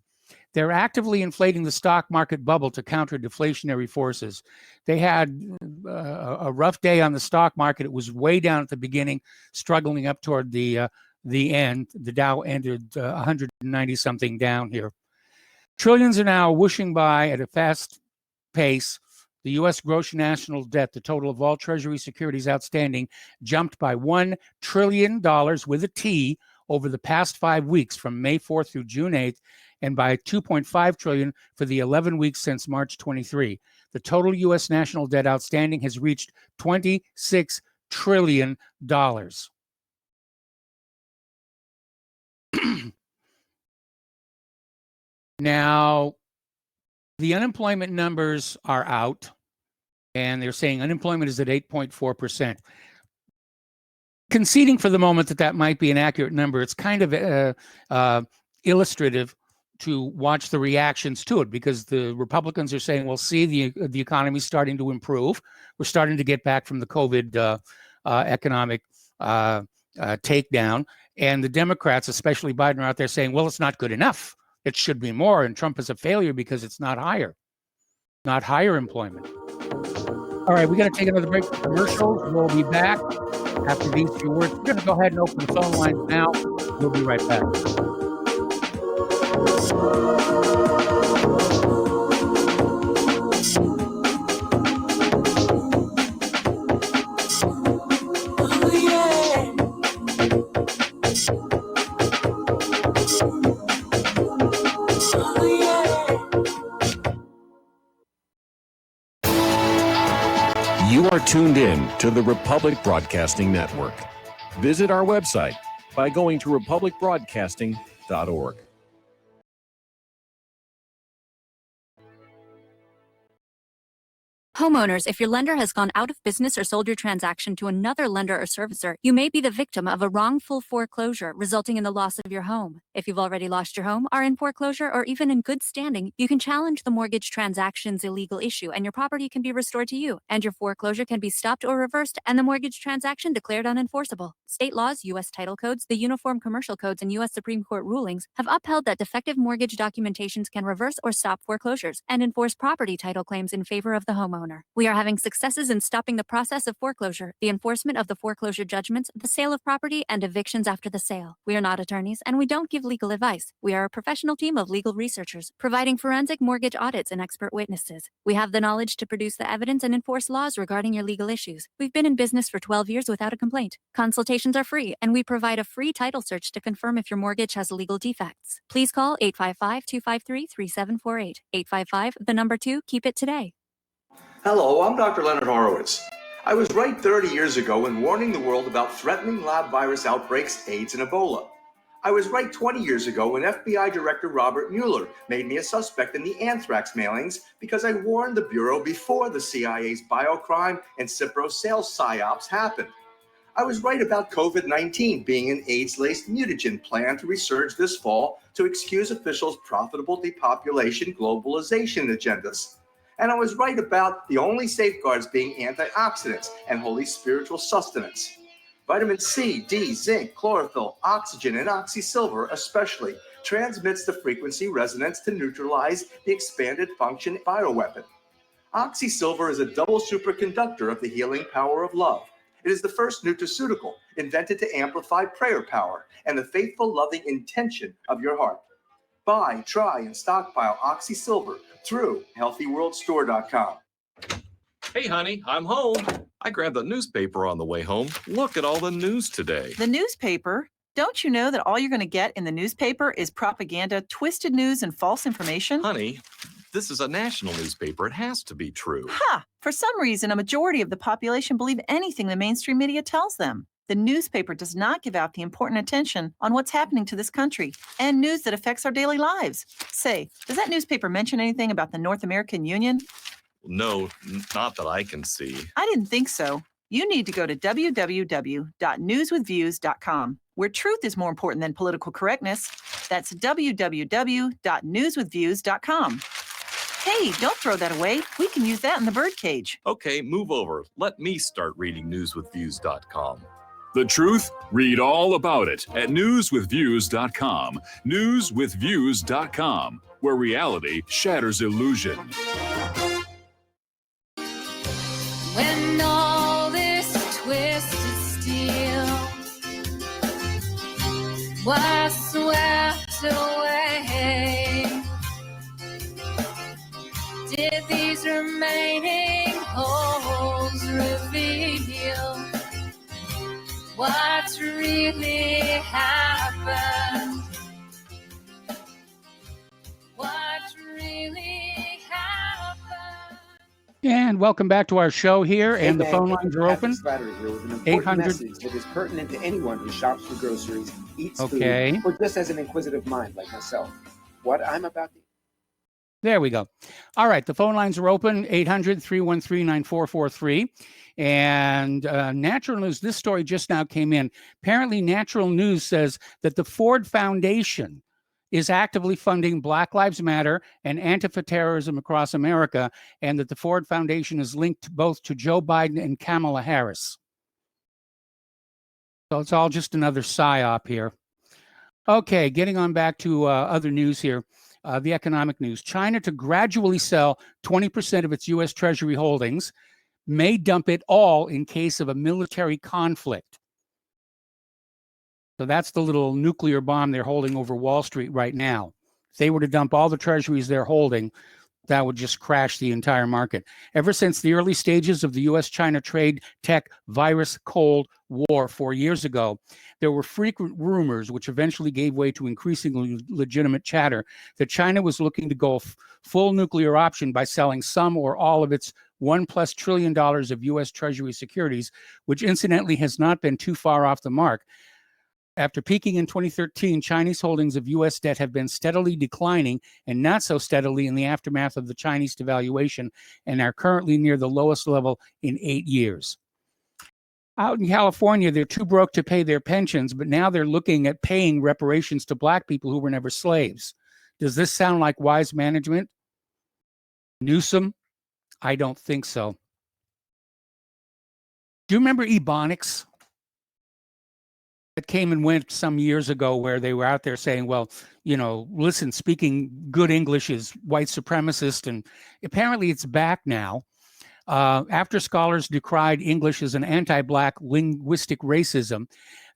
Speaker 3: They're actively inflating the stock market bubble to counter deflationary forces. They had a rough day on the stock market. It was way down at the beginning, struggling up toward the end. The Dow ended 190-something down here. Trillions are now whooshing by at a fast pace. The U.S. gross national debt, the total of all Treasury securities outstanding, jumped by $1 trillion with a T over the past 5 weeks from May 4th through June 8th, and by $2.5 trillion for the 11 weeks since March 23. The total U.S. national debt outstanding has reached $26 trillion. Now, the unemployment numbers are out, and they're saying unemployment is at 8.4%. Conceding for the moment that that might be an accurate number, it's kind of illustrative to watch the reactions to it, because the Republicans are saying, well, see, the economy is starting to improve. We're starting to get back from the COVID economic takedown. And the Democrats, especially Biden, are out there saying, well, it's not good enough. It should be more. And Trump is a failure because it's not higher employment. All right, we got to take another break for commercials. We'll be back after these few words. We're going to go ahead and open the phone lines now. We'll be right back.
Speaker 7: You are tuned in to the Republic Broadcasting Network. Visit our website by going to republicbroadcasting.org.
Speaker 8: Homeowners, if your lender has gone out of business or sold your transaction to another lender or servicer, you may be the victim of a wrongful foreclosure, resulting in the loss of your home. If you've already lost your home, are in foreclosure, or even in good standing, you can challenge the mortgage transaction's illegal issue, and your property can be restored to you, and your foreclosure can be stopped or reversed, and the mortgage transaction declared unenforceable. State laws, U.S. title codes, the Uniform Commercial Codes, and U.S. Supreme Court rulings have upheld that defective mortgage documentations can reverse or stop foreclosures and enforce property title claims in favor of the homeowner. We are having successes in stopping the process of foreclosure, the enforcement of the foreclosure judgments, the sale of property, and evictions after the sale. We are not attorneys, and we don't give legal advice. We are a professional team of legal researchers, providing forensic mortgage audits and expert witnesses. We have the knowledge to produce the evidence and enforce laws regarding your legal issues. We've been in business for 12 years without a complaint. Consultations are free, and we provide a free title search to confirm if your mortgage has legal defects. Please call 855-253-3748. 855, keep it today.
Speaker 9: Hello, I'm Dr. Leonard Horowitz. I was right 30 years ago in warning the world about threatening lab virus outbreaks, AIDS, and Ebola. I was right 20 years ago when FBI Director Robert Mueller made me a suspect in the anthrax mailings because I warned the Bureau before the CIA's biocrime and Cipro sales psyops happened. I was right about COVID-19 being an AIDS-laced mutagen planned to resurge this fall to excuse officials' profitable depopulation globalization agendas. And I was right about the only safeguards being antioxidants and holy spiritual sustenance. Vitamin C, D, zinc, chlorophyll, oxygen, and oxysilver especially transmits the frequency resonance to neutralize the expanded function bioweapon. Oxysilver is a double superconductor of the healing power of love. It is the first nutraceutical invented to amplify prayer power and the faithful, loving intention of your heart. Buy, try, and stockpile Oxysilver through healthyworldstore.com.
Speaker 7: Hey, honey, I'm home. I grabbed the newspaper on the way home. Look at all the news today.
Speaker 10: The newspaper? Don't you know that all you're going to get in the newspaper is propaganda, twisted news, and false information?
Speaker 7: Honey, this is a national newspaper. It has to be true.
Speaker 10: Ha! For some reason, a majority of the population believe anything the mainstream media tells them. The newspaper does not give out the important attention on what's happening to this country and news that affects our daily lives. Say, does that newspaper mention anything about the North American Union?
Speaker 7: No, not that I can see.
Speaker 10: I didn't think so. You need to go to www.newswithviews.com, where truth is more important than political correctness. That's www.newswithviews.com. Hey, don't throw that away. We can use that in the birdcage.
Speaker 7: Okay, move over. Let me start reading newswithviews.com.
Speaker 1: The truth? Read all about it at newswithviews.com. Newswithviews.com, where reality shatters illusion.
Speaker 11: When all this twisted steel was swept away, did these remaining holes reveal what really happened? What really happened?
Speaker 3: And welcome back to our show here. And the
Speaker 12: Hey,
Speaker 3: phone
Speaker 12: man,
Speaker 3: lines are open.
Speaker 12: Slattery here with an important
Speaker 3: 800
Speaker 12: message that is pertinent to anyone who shops for groceries, eats
Speaker 3: Okay.
Speaker 12: food, or just has an inquisitive mind like myself. What I'm about to
Speaker 3: There we go. All right. The phone lines are open, 800-313-9443. And Natural News, this story just now came in. Apparently, Natural News says that the Ford Foundation is actively funding Black Lives Matter and Antifa terrorism across America, and that the Ford Foundation is linked both to Joe Biden and Kamala Harris. So it's all just another psyop here. Okay, getting on back to other news here. The economic news. China to gradually sell 20% of its U.S. Treasury holdings, may dump it all in case of a military conflict. So that's the little nuclear bomb they're holding over Wall Street right now. If they were to dump all the treasuries they're holding, that would just crash the entire market. Ever since the early stages of the U.S.-China trade tech virus Cold War 4 years ago, there were frequent rumors, which eventually gave way to increasingly legitimate chatter, that China was looking to go full nuclear option by selling some or all of its $1+ trillion of U.S. Treasury securities, which incidentally has not been too far off the mark. After peaking in 2013, Chinese holdings of U.S. debt have been steadily declining, and not so steadily in the aftermath of the Chinese devaluation, and are currently near the lowest level in 8 years. Out in California, they're too broke to pay their pensions, but now they're looking at paying reparations to Black people who were never slaves. Does this sound like wise management? Newsom? I don't think so. Do you remember Ebonics? It came and went some years ago, where they were out there saying, well, you know, listen, speaking good English is white supremacist, and apparently it's back now. After scholars decried English as an anti-Black linguistic racism,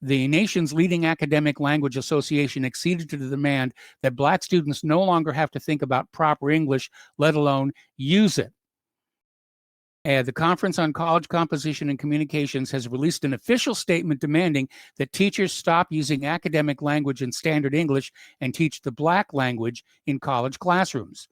Speaker 3: the nation's leading academic language association acceded to the demand that Black students no longer have to think about proper English, let alone use it. And the Conference on College Composition and Communications has released an official statement demanding that teachers stop using academic language in standard English and teach the Black language in college classrooms.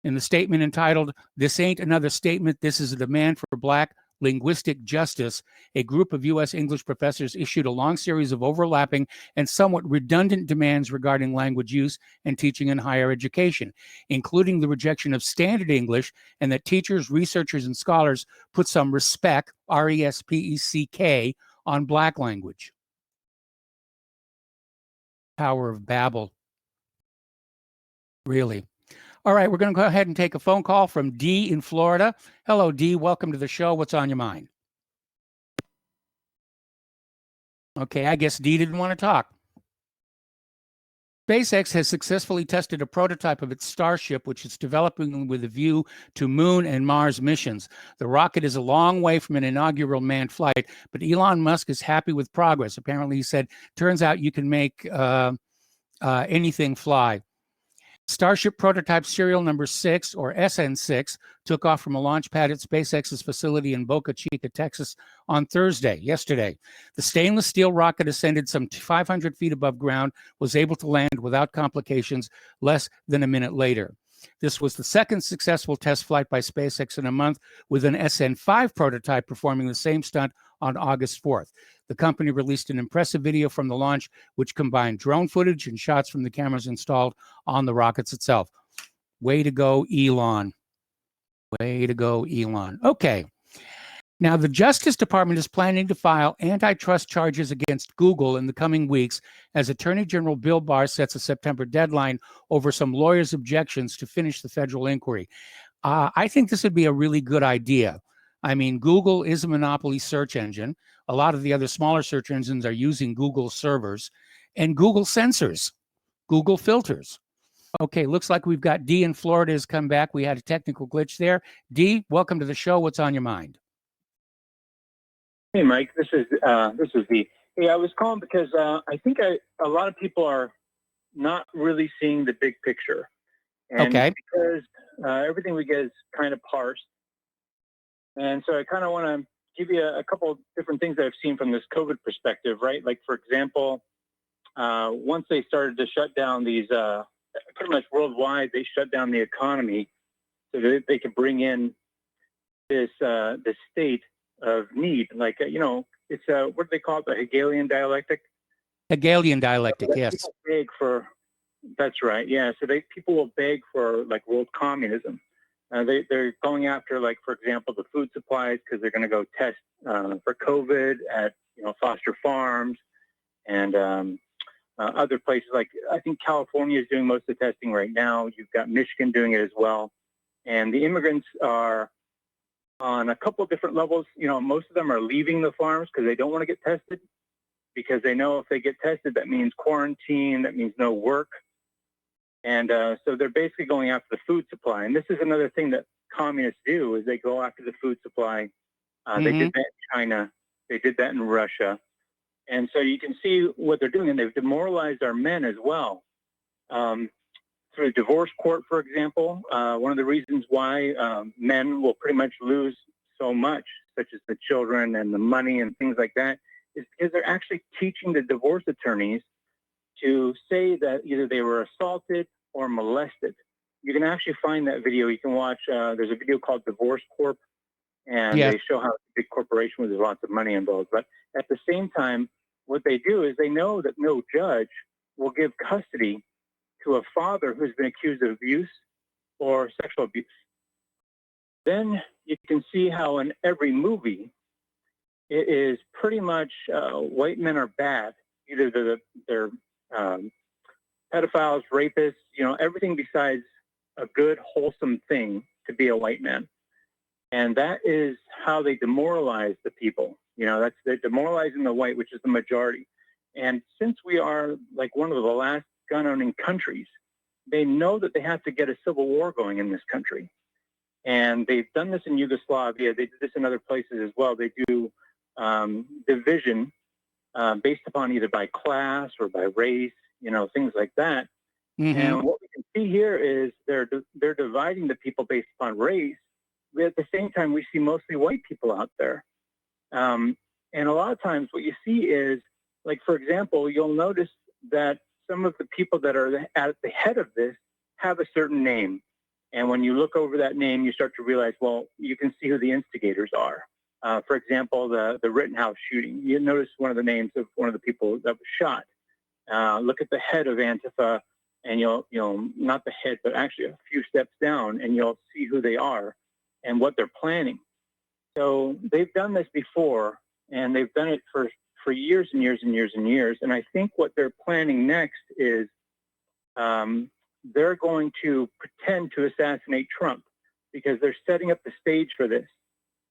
Speaker 3: In the statement entitled, "This Ain't Another Statement, This is a Demand for Black Linguistic Justice," a group of U.S. English professors issued a long series of overlapping and somewhat redundant demands regarding language use and teaching in higher education, including the rejection of standard English, and that teachers, researchers, and scholars put some respect, R-E-S-P-E-C-K, on Black language. Tower of Babel. Really. All right, we're going to go ahead and take a phone call from Dee in Florida. Hello, Dee. Welcome to the show. What's on your mind? Okay, I guess Dee didn't want to talk. SpaceX has successfully tested a prototype of its Starship, which is developing with a view to Moon and Mars missions. The rocket is a long way from an inaugural manned flight, but Elon Musk is happy with progress. Apparently, he said, turns out you can make anything fly. Starship prototype serial number 6, or SN6, took off from a launch pad at SpaceX's facility in Boca Chica, Texas on yesterday. The stainless steel rocket ascended some 500 feet above ground, was able to land without complications less than a minute later. This was the second successful test flight by SpaceX in a month, with an SN5 prototype performing the same stunt on August 4th. The company released an impressive video from the launch, which combined drone footage and shots from the cameras installed on the rockets itself. Way to go, Elon. Way to go, Elon. Okay. Now, the Justice Department is planning to file antitrust charges against Google in the coming weeks as Attorney General Bill Barr sets a September deadline over some lawyers' objections to finish the federal inquiry. I think this would be a really good idea. I mean, Google is a monopoly search engine. A lot of the other smaller search engines are using Google servers, and Google censors, Google filters. Okay, looks like we've got Dee in Florida has come back. We had a technical glitch there. Dee, welcome to the show. What's on your mind?
Speaker 13: Hey, Mike, this is Dee. Hey, I was calling because I think a lot of people are not really seeing the big picture. And
Speaker 3: okay.
Speaker 13: Because everything we get is kind of parsed. And so I kind of want to give you a couple of different things that I've seen from this COVID perspective, right? Like, for example, once they started to shut down these, pretty much worldwide, they shut down the economy so that they could bring in this state of need. Like, it's, what do they call it? The Hegelian dialectic?
Speaker 3: Hegelian dialectic, yes.
Speaker 13: Beg for, that's right, yeah. So people will beg for, like, world communism. They're going after, like, for example, the food supplies, because they're going to go test for COVID at, Foster Farms. And other places like I think California is doing most of the testing right now. You've got Michigan doing it as well. And the immigrants are on a couple of different levels. You know, most of them are leaving the farms because they don't want to get tested, because they know if they get tested, that means quarantine, that means no work. And so they're basically going after the food supply. And this is another thing that communists do, is they go after the food supply. They did that in China. They did that in Russia. And so you can see what they're doing, and they've demoralized our men as well. Through divorce court, for example, one of the reasons why men will pretty much lose so much, such as the children and the money and things like that, is because they're actually teaching the divorce attorneys to say that either they were assaulted or molested. You can actually find that video. You can watch, there's a video called Divorce Corp, and they show how it's a big corporation where there's lots of money involved. But at the same time, what they do is they know that no judge will give custody to a father who's been accused of abuse or sexual abuse. Then you can see how in every movie, it is pretty much white men are bad. Either they're pedophiles, rapists, you know, everything besides a good, wholesome thing to be a white man. And that is how they demoralize the people. You know, they're demoralizing the white, which is the majority. And since we are like one of the last gun-owning countries, they know that they have to get a civil war going in this country. And they've done this in Yugoslavia. They did this in other places as well. They do division based upon either by class or by race, you know, things like that. And what we can see here is they're dividing the people based upon race. But at the same time, we see mostly white people out there. And a lot of times what you see is, like, for example, you'll notice that some of the people that are at the head of this have a certain name. And when you look over that name, you start to realize, well, you can see who the instigators are. For example, the Rittenhouse shooting. You notice one of the names of one of the people that was shot. Look at the head of Antifa, and you'll not the head, but actually a few steps down, and you'll see who they are and what they're planning. So they've done this before, and they've done it for years and years and years and years. And I think what they're planning next is they're going to pretend to assassinate Trump, because they're setting up the stage for this.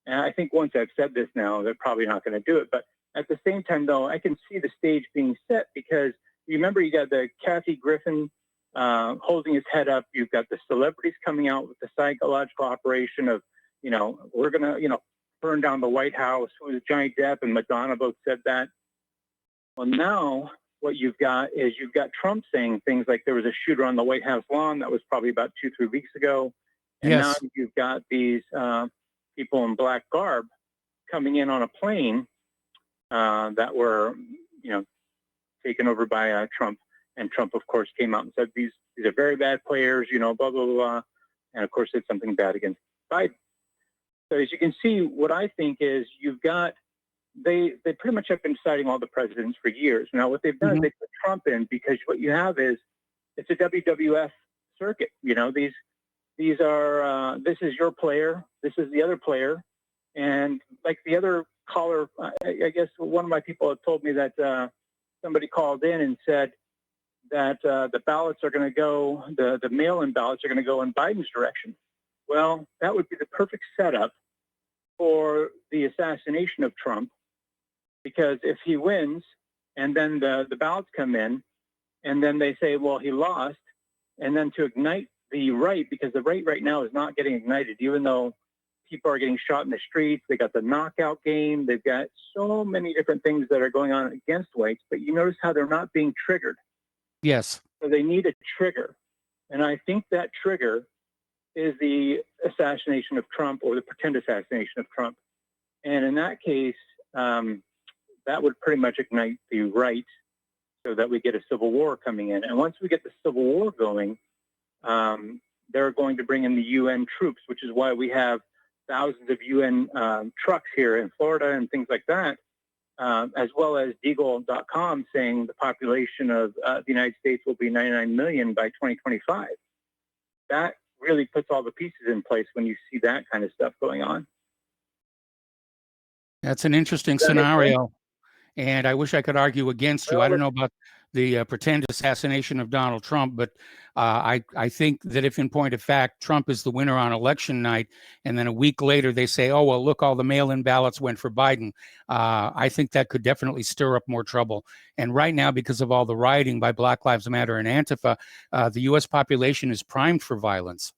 Speaker 13: And I think once I've said this now, they're probably not going to do it. But at the same time, though, I can see the stage being set, because you remember you got the Kathy Griffin holding his head up. You've got the celebrities coming out with the psychological operation of, you know, we're going to, you know, burn down the White House. It was Johnny Depp and Madonna both said that. Well, now what you've got is you've got Trump saying things like there was a shooter on the White House lawn. That was probably about 2-3 weeks ago. And now you've got these people in black garb coming in on a plane that were, you know, taken over by Trump. And Trump, of course, came out and said, these are very bad players, you know, blah, blah, blah. And, of course, did something bad against Biden. So as you can see, what I think is you've got, they pretty much have been citing all the presidents for years. Now, what they've done is they put Trump in, because what you have is it's a WWF circuit. You know, these are, this is your player, this is the other player. And like the other caller, I guess one of my people had told me that somebody called in and said that the ballots are going to go, the mail-in ballots are going to go in Biden's direction. Well, that would be the perfect setup for the assassination of Trump, because if he wins and then the ballots come in and then they say, well, he lost, and then to ignite the right, because the right now is not getting ignited, even though people are getting shot in the streets. They got the knockout game. They've got so many different things that are going on against whites, but you notice how they're not being triggered.
Speaker 3: Yes.
Speaker 13: So they need a trigger. And I think that trigger is the assassination of Trump, or the pretend assassination of Trump. And in that case, that would pretty much ignite the right, so that we get a civil war coming in. And once we get the civil war going, they're going to bring in the UN troops, which is why we have thousands of UN trucks here in Florida and things like that, as well as Deagle.com saying the population of the United States will be 99 million by 2025. That really puts all the pieces in place when you see that kind of stuff going on.
Speaker 3: That's an interesting scenario. And I wish I could argue against you. I don't know about the pretend assassination of Donald Trump, but I think that if in point of fact Trump is the winner on election night, and then a week later they say, oh, well, look, all the mail-in ballots went for Biden, I think that could definitely stir up more trouble. And right now, because of all the rioting by Black Lives Matter and Antifa, the U.S. population is primed for violence.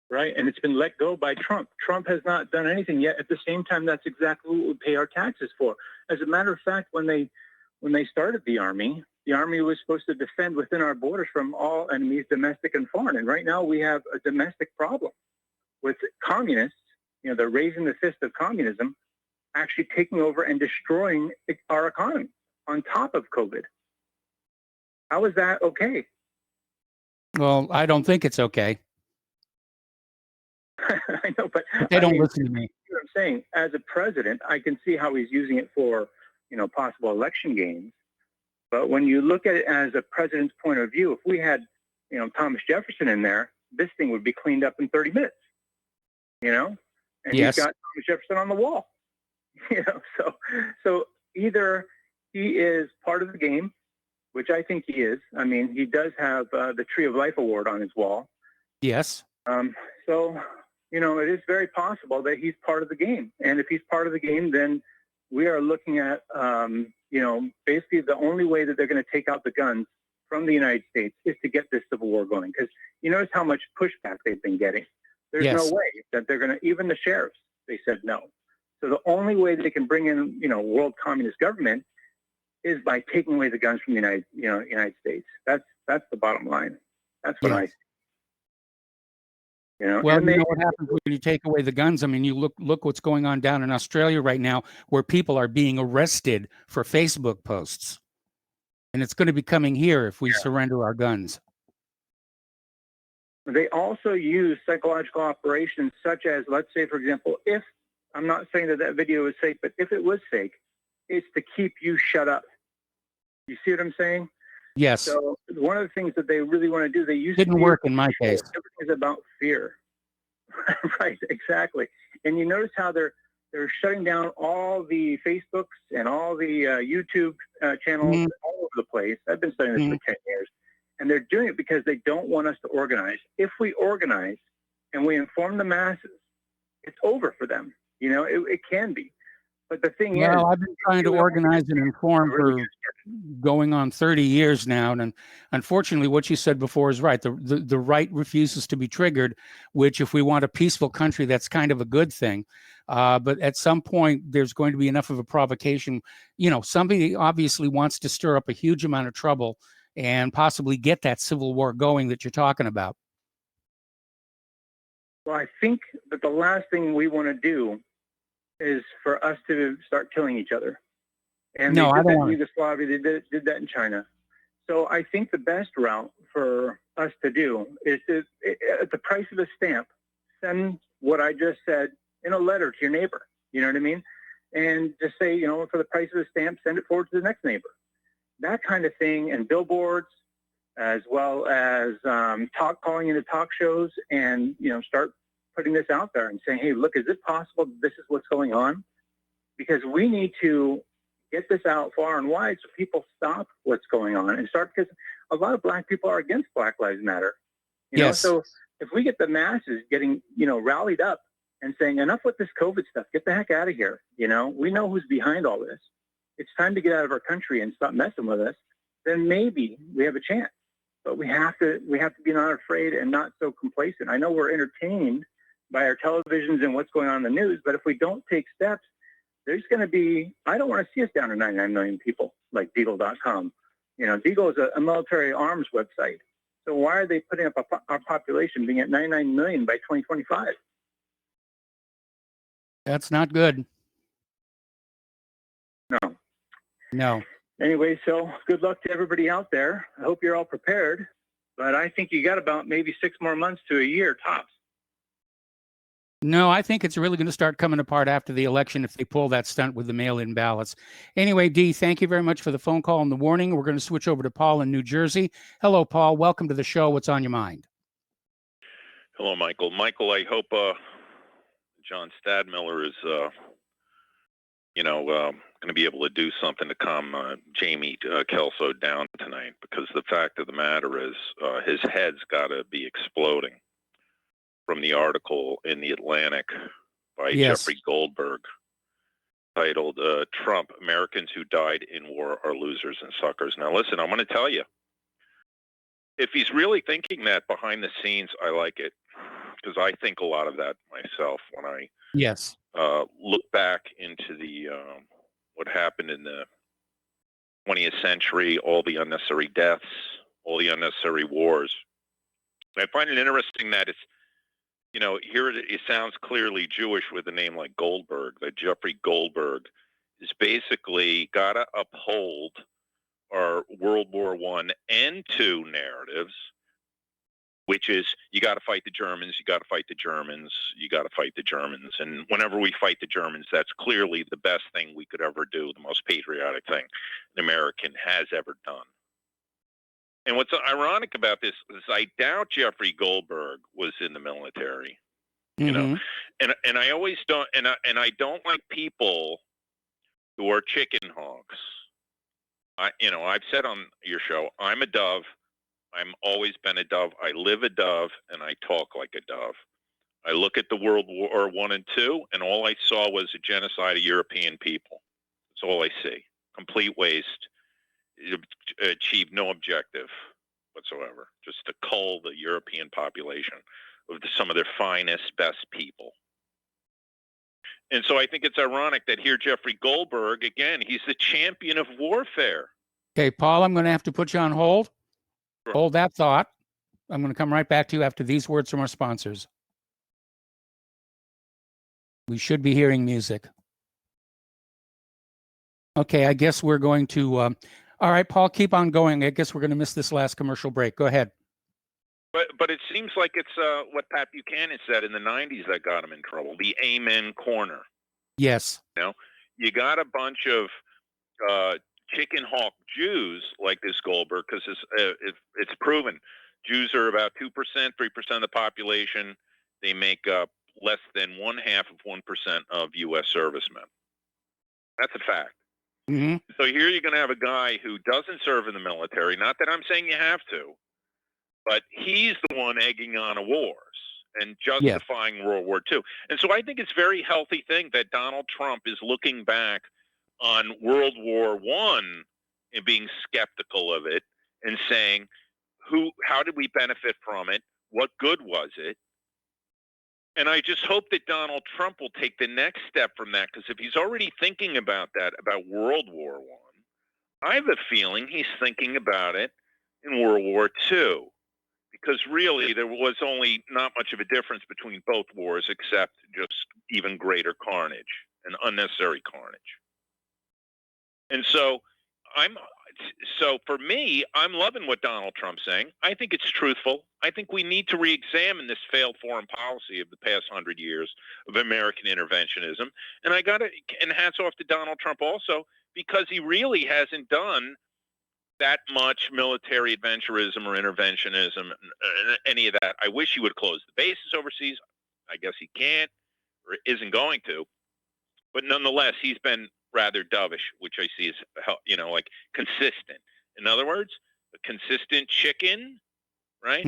Speaker 13: Right, and it's been let go by Trump. Trump has not done anything yet. At the same time, that's exactly what we pay our taxes for. As a matter of fact, when they started the army was supposed to defend within our borders from all enemies, domestic and foreign. And right now we have a domestic problem with communists. You know, they're raising the fist of communism, actually taking over and destroying our economy on top of COVID. How is that okay?
Speaker 3: Well, I don't think it's okay.
Speaker 13: I know, but
Speaker 3: they don't listen to me.
Speaker 13: You know what I'm saying? As a president, I can see how he's using it for, possible election gains. But when you look at it as a president's point of view, if we had, Thomas Jefferson in there, this thing would be cleaned up in 30 minutes. And
Speaker 3: yes.
Speaker 13: He's got Thomas Jefferson on the wall. So either he is part of the game, which I think he is. I mean, he does have the Tree of Life Award on his wall.
Speaker 3: Yes.
Speaker 13: So, it is very possible that he's part of the game. And if he's part of the game, then we are looking at, basically the only way that they're going to take out the guns from the United States is to get this civil war going. Because you notice how much pushback they've been getting. There's
Speaker 3: yes.
Speaker 13: no way that they're going to, even the sheriffs, they said no. So the only way that they can bring in, world communist government is by taking away the guns from the United States. That's the bottom line. That's what I see.
Speaker 3: Well, you know what happens when you take away the guns? I mean, you look what's going on down in Australia right now, where people are being arrested for Facebook posts. And it's going to be coming here if we surrender our guns.
Speaker 13: They also use psychological operations such as, let's say, for example, if, I'm not saying that video is fake, but if it was fake, it's to keep you shut up. You see what I'm saying?
Speaker 3: Yes.
Speaker 13: So one of the things that they really want to do, they use
Speaker 3: didn't work in my case.
Speaker 13: Everything is about fear. Right, exactly. And you notice how they're shutting down all the Facebooks and all the YouTube channels all over the place. I've been studying this for 10 years. And they're doing it because they don't want us to organize. If we organize and we inform the masses, it's over for them. It can be. But the thing is,
Speaker 3: I've been trying to organize and inform for going on 30 years now. And unfortunately, what you said before is right. The right refuses to be triggered, which if we want a peaceful country, that's kind of a good thing. But at some point, there's going to be enough of a provocation. Somebody obviously wants to stir up a huge amount of trouble and possibly get that civil war going that you're talking about.
Speaker 13: Well, I think that the last thing we want to do is for us to start killing each other. And
Speaker 3: no,
Speaker 13: they did
Speaker 3: I
Speaker 13: that
Speaker 3: don't
Speaker 13: in Yugoslavia, they did that in China. So I think the best route for us to do is to, at the price of a stamp, send what I just said in a letter to your neighbor. You know what I mean? And just say, for the price of a stamp, send it forward to the next neighbor. That kind of thing, and billboards, as well as calling into talk shows, and start putting this out there and saying, hey, look, is it possible this is what's going on? Because we need to get this out far and wide so people stop what's going on and start, because a lot of Black people are against Black Lives Matter.
Speaker 3: Yes.
Speaker 13: So if we get the masses getting, rallied up and saying, enough with this COVID stuff, get the heck out of here. We know who's behind all this. It's time to get out of our country and stop messing with us. Then maybe we have a chance. But we have to be not afraid and not so complacent. I know we're entertained by our televisions and what's going on in the news, but if we don't take steps, there's going to be, I don't want to see us down to 99 million people like Deagle.com. Deagle is a military arms website. So why are they putting up our population being at 99 million by 2025?
Speaker 3: That's not good. No.
Speaker 13: Anyway, so good luck to everybody out there. I hope you're all prepared, but I think you got about maybe 6 more months to a year tops.
Speaker 3: No, I think it's really going to start coming apart after the election if they pull that stunt with the mail-in ballots. Anyway, Dee, thank you very much for the phone call and the warning. We're going to switch over to Paul in New Jersey. Hello, Paul. Welcome to the show. What's on your mind?
Speaker 14: Hello, Michael. Michael, I hope John Stadmiller is going to be able to do something to calm Jamie Kelso down tonight, because the fact of the matter is his head's got to be exploding from the article in The Atlantic by
Speaker 3: Yes.
Speaker 14: Jeffrey Goldberg titled Trump, Americans Who Died in War Are Losers and Suckers. Now, listen, I'm going to tell you, if he's really thinking that behind the scenes, I like it, because I think a lot of that myself when I
Speaker 3: Yes.
Speaker 14: look back into the what happened in the 20th century, all the unnecessary deaths, all the unnecessary wars. I find it interesting that it's, here it sounds clearly Jewish with a name like Goldberg, that Jeffrey Goldberg is basically got to uphold our World War I and II narratives, which is you got to fight the Germans, you got to fight the Germans, you got to fight the Germans. And whenever we fight the Germans, that's clearly the best thing we could ever do, the most patriotic thing an American has ever done. And what's ironic about this is I doubt Jeffrey Goldberg was in the military, and I always don't, and I don't like people who are chicken hawks. I've said on your show, I'm a dove. I'm always been a dove. I live a dove, and I talk like a dove. I look at the World War I and II, and all I saw was a genocide of European people. That's all I see. Complete waste. It achieved no objective whatsoever. Just to cull the European population of some of their finest, best people. And so I think it's ironic that here Jeffrey Goldberg, again, he's the champion of warfare.
Speaker 3: Okay, Paul, I'm going to have to put you on hold.
Speaker 14: Sure.
Speaker 3: Hold that thought. I'm going to come right back to you after these words from our sponsors. We should be hearing music. Okay, I guess we're going to... all right, Paul, keep on going. I guess we're going to miss this last commercial break. Go ahead.
Speaker 14: But it seems like it's what Pat Buchanan said in the 90s that got him in trouble, the amen corner.
Speaker 3: Yes.
Speaker 14: You got a bunch of chicken hawk Jews like this Goldberg, because it's proven Jews are about 2%, 3% of the population. They make up less than 0.5% of U.S. servicemen. That's a fact.
Speaker 3: Mm-hmm.
Speaker 14: So here you're going to have a guy who doesn't serve in the military. Not that I'm saying you have to, but he's the one egging on wars and justifying World War II. And so I think it's a very healthy thing that Donald Trump is looking back on World War I and being skeptical of it and saying, how did we benefit from it? What good was it? And I just hope that Donald Trump will take the next step from that, because if he's already thinking about that, about World War I have a feeling he's thinking about it in World War II, because really there was only not much of a difference between both wars except just even greater carnage and unnecessary carnage. And so for me, I'm loving what Donald Trump's saying. I think it's truthful. I think we need to re-examine this failed foreign policy of the past 100 years of American interventionism. And hats off to Donald Trump also, because he really hasn't done that much military adventurism or interventionism, any of that. I wish he would close the bases overseas. I guess he can't or isn't going to. But nonetheless, he's been rather dovish, which I see as, like consistent. In other words, a consistent chicken, right,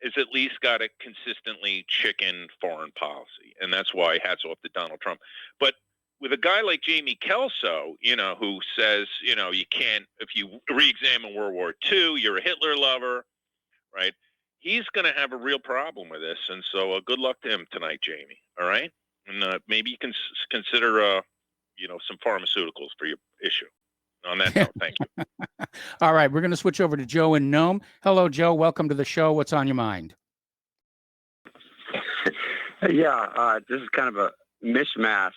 Speaker 14: is at least got a consistently chicken foreign policy. And that's why hats off to Donald Trump. But with a guy like Jamie Kelso, who says, you can't, if you re-examine World War II, you're a Hitler lover, right? He's going to have a real problem with this. And so good luck to him tonight, Jamie. All right. And maybe you can consider, some pharmaceuticals for your issue. On that note, thank you.
Speaker 3: All right. We're going to switch over to Joe in Nome. Hello, Joe. Welcome to the show. What's on your mind?
Speaker 15: Yeah, this is kind of a mishmash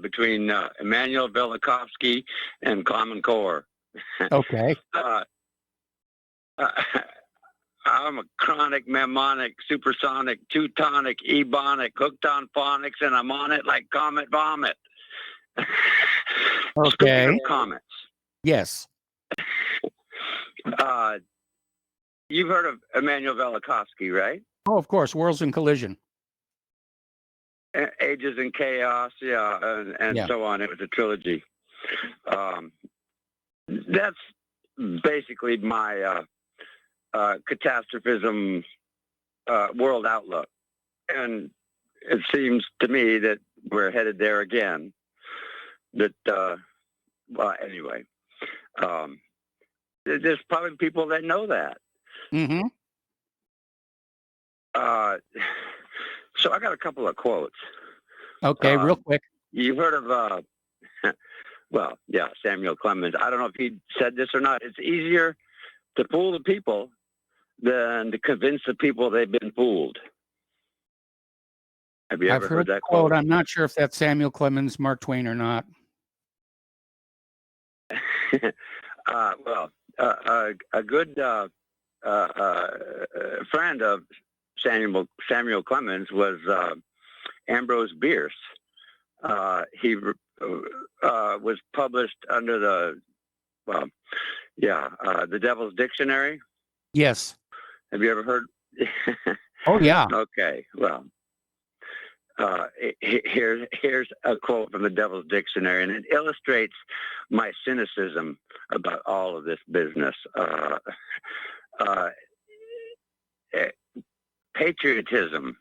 Speaker 15: between Emmanuel Velikovsky and Common Core.
Speaker 3: Okay.
Speaker 15: I'm a chronic, mnemonic, supersonic, Teutonic, ebonic, hooked on phonics, and I'm on it like comet vomit.
Speaker 3: Okay.
Speaker 15: Speaking of comets.
Speaker 3: Yes.
Speaker 15: You've heard of Emmanuel Velikovsky, right?
Speaker 3: Oh, of course. Worlds in Collision.
Speaker 15: Ages in Chaos, and
Speaker 3: Yeah.
Speaker 15: so on. It was a trilogy. That's basically my catastrophism world outlook. And it seems to me that we're headed there again. That, well, anyway, there's probably people that know that.
Speaker 3: Mm-hmm.
Speaker 15: So I got a couple of quotes.
Speaker 3: Okay, real quick.
Speaker 15: You've heard of, well, yeah, Samuel Clemens. I don't know if he said this or not. It's easier to fool the people than to convince the people they've been fooled. Have you
Speaker 3: I've
Speaker 15: ever heard
Speaker 3: the
Speaker 15: that quote?
Speaker 3: I'm not sure if that's Samuel Clemens, Mark Twain, or not.
Speaker 15: Well, a good friend of Samuel Clemens was Ambrose Bierce. He was published under the Devil's Dictionary.
Speaker 3: Yes.
Speaker 15: Have you ever heard?
Speaker 3: Oh, yeah.
Speaker 15: Okay. Well, here's a quote from the Devil's Dictionary, and it illustrates my cynicism about all of this business. Patriotism,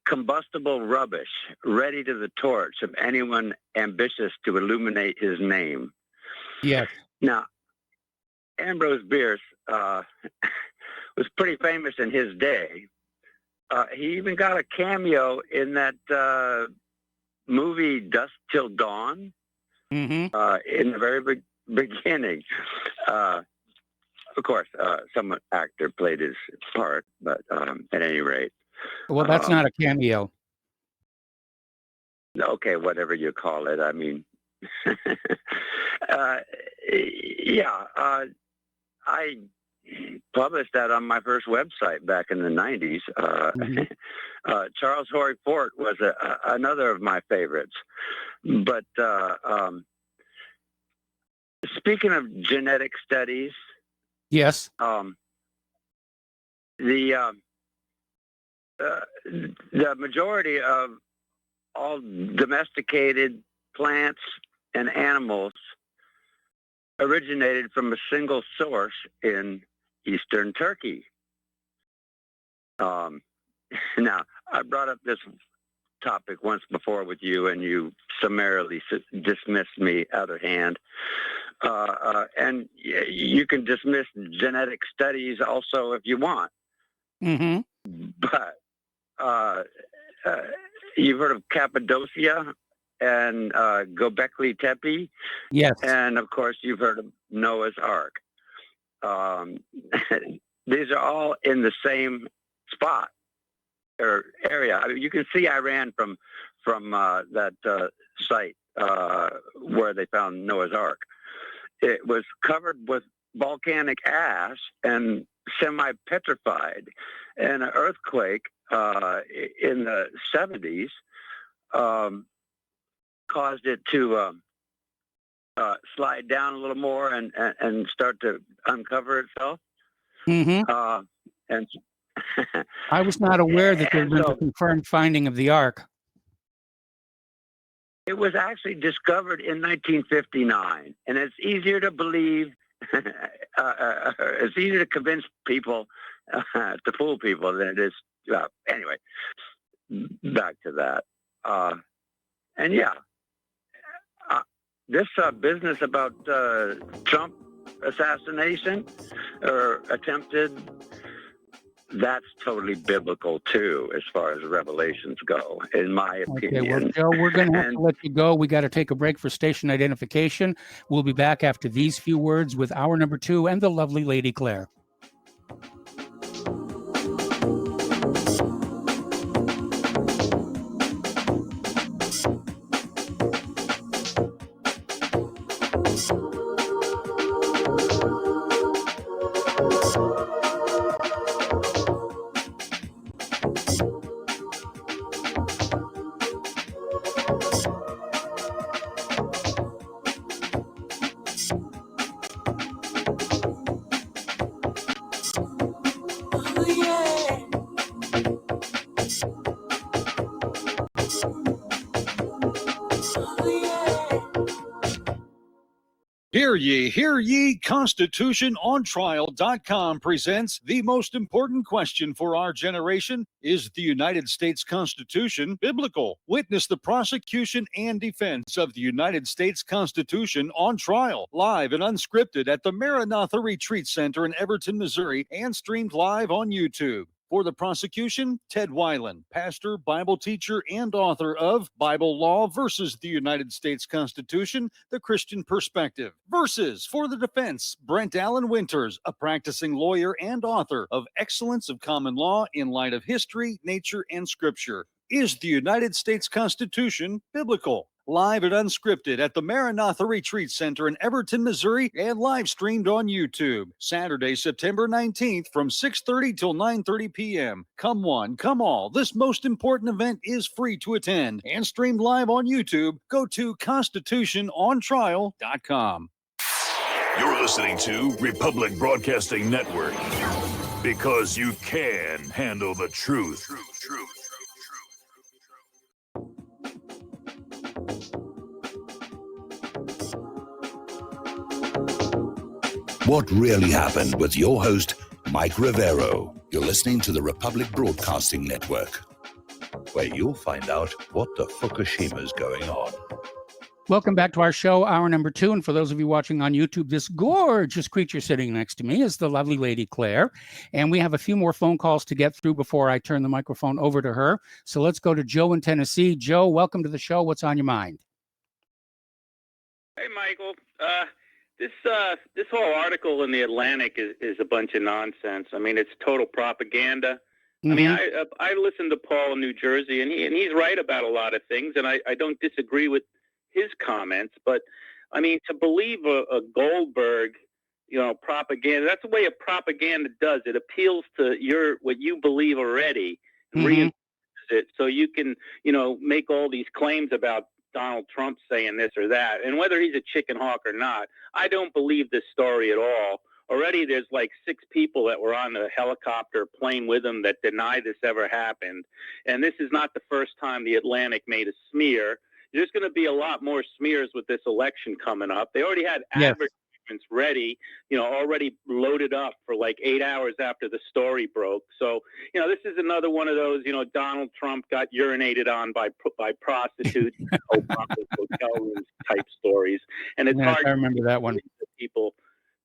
Speaker 15: combustible rubbish, ready to the torch of anyone ambitious to illuminate his name.
Speaker 3: Yes.
Speaker 15: Now, Ambrose Bierce was pretty famous in his day. He even got a cameo in that movie Dusk Till Dawn.
Speaker 3: Mm-hmm.
Speaker 15: In the very beginning. Of course, some actor played his part, but at any rate.
Speaker 3: Well, that's not a cameo.
Speaker 15: Okay, whatever you call it. I mean, I published that on my first website back in the 90s. Charles Horry Fort was another of my favorites. But speaking of genetic studies,
Speaker 3: yes,
Speaker 15: the majority of all domesticated plants and animals originated from a single source in Eastern Turkey. Now, I brought up this topic once before with you, and you summarily dismissed me out of hand. And you can dismiss genetic studies also if you want.
Speaker 3: Mm-hmm.
Speaker 15: But you've heard of Cappadocia and Göbekli Tepe?
Speaker 3: Yes.
Speaker 15: And, of course, you've heard of Noah's Ark. These are all in the same spot or area. I mean, you can see Iran from that site where they found Noah's Ark. It was covered with volcanic ash and semi-petrified. And an earthquake in the 70s caused it to slide down a little more and start to uncover itself.
Speaker 3: Mm-hmm.
Speaker 15: And
Speaker 3: I was not aware that there was a confirmed finding of the Ark.
Speaker 15: It was actually discovered in 1959, and it's easier to believe, it's easier to convince people, to fool people than it is. Anyway, back to that. And yeah, this business about Trump assassination or attempted, that's totally biblical too, as far as revelations go, in my opinion.
Speaker 3: Okay, well, Joe, we're going to have to let you go. We got to take a break for station identification. We'll be back after these few words with hour number 2 and the lovely Lady Claire.
Speaker 16: Hear ye, ConstitutionOnTrial.com presents the most important question for our generation. Is the United States Constitution biblical? Witness the prosecution and defense of the United States Constitution on trial, live and unscripted at the Maranatha Retreat Center in Everton, Missouri, and streamed live on YouTube. For the prosecution, Ted Weiland, pastor, Bible teacher, and author of Bible Law versus the United States Constitution, The Christian Perspective. Versus for the defense, Brent Allen Winters, a practicing lawyer and author of Excellence of Common Law in Light of History, Nature, and Scripture. Is the United States Constitution biblical? Live and unscripted at the Maranatha Retreat Center in Everton, Missouri, and live streamed on YouTube. Saturday, September 19th from 6:30 till 9:30 p.m. Come one, come all. This most important event is free to attend and streamed live on YouTube. Go to ConstitutionOnTrial.com.
Speaker 17: You're listening to Republic Broadcasting Network because you can handle the truth.
Speaker 2: What really happened with your host, Mike Rivero. You're listening to the Republic Broadcasting Network, where you'll find out what the Fukushima's going on.
Speaker 3: Welcome back to our show, hour number 2. And for those of you watching on YouTube, this gorgeous creature sitting next to me is the lovely Lady Claire. And we have a few more phone calls to get through before I turn the microphone over to her. So let's go to Joe in Tennessee. Joe, welcome to the show. What's on your mind?
Speaker 18: Hey, Michael. This whole article in the Atlantic is a bunch of nonsense. I mean, it's total propaganda.
Speaker 3: Mm-hmm.
Speaker 18: I mean, I listened to Paul in New Jersey, and he's right about a lot of things, and I don't disagree with his comments. But I mean, to believe a Goldberg, propaganda, that's the way a propaganda does. It appeals to what you believe already, and reinforces it, so you can make all these claims about Donald Trump saying this or that, and whether he's a chicken hawk or not, I don't believe this story at all. Already there's like 6 people that were on the helicopter plane with him that deny this ever happened. And this is not the first time the Atlantic made a smear. There's going to be a lot more smears with this election coming up. They already had advertisements ready, already loaded up for like 8 hours after the story broke. So, this is another one of those, Donald Trump got urinated on by prostitutes, hotel rooms type stories. And it's hard
Speaker 3: I remember that one.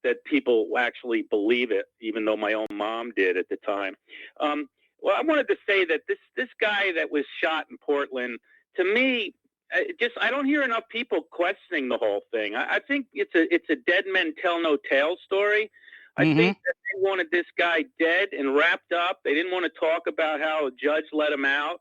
Speaker 18: That people actually believe it, even though my own mom did at the time. Well, I wanted to say that this guy that was shot in Portland, to me, I don't hear enough people questioning the whole thing. I think it's a dead men tell no tale story. I think that they wanted this guy dead and wrapped up. They didn't want to talk about how a judge let him out,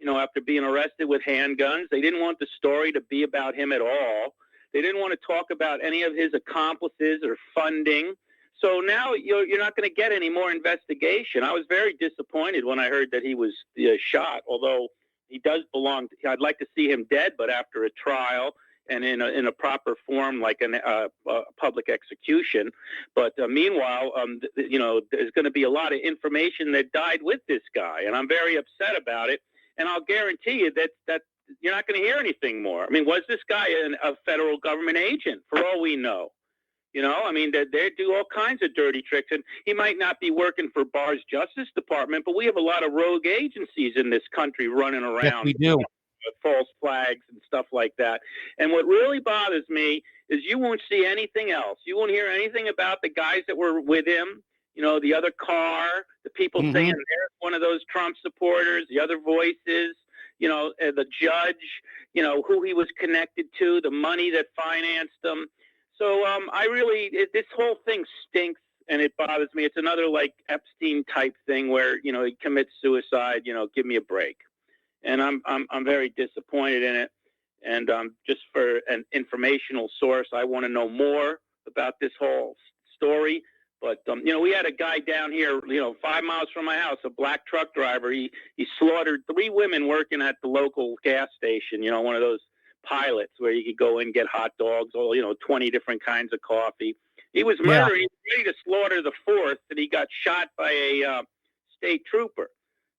Speaker 18: after being arrested with handguns. They didn't want the story to be about him at all. They didn't want to talk about any of his accomplices or funding. So now you're not going to get any more investigation. I was very disappointed when I heard that he was shot, although he does belong. I'd like to see him dead, but after a trial and in a proper form, like a public execution. But meanwhile, there's going to be a lot of information that died with this guy, and I'm very upset about it. And I'll guarantee you that you're not going to hear anything more. I mean, was this guy a federal government agent? For all we know. I mean, they do all kinds of dirty tricks, and he might not be working for Barr's Justice Department, but we have a lot of rogue agencies in this country running around.
Speaker 3: Yes, we do.
Speaker 18: False flags and stuff like that. And what really bothers me is you won't see anything else. You won't hear anything about the guys that were with him, the other car, the people saying they're one of those Trump supporters, the other voices, the judge, who he was connected to, the money that financed him. So this whole thing stinks, and it bothers me. It's another like Epstein type thing where he commits suicide. Give me a break. And I'm very disappointed in it. And just for an informational source, I want to know more about this whole story. But we had a guy down here, 5 miles from my house, a black truck driver. He slaughtered 3 women working at the local gas station. One of those pilots where you could go and get hot dogs or 20 different kinds of coffee. He was murdered. He was ready to slaughter the 4th, and he got shot by a state trooper.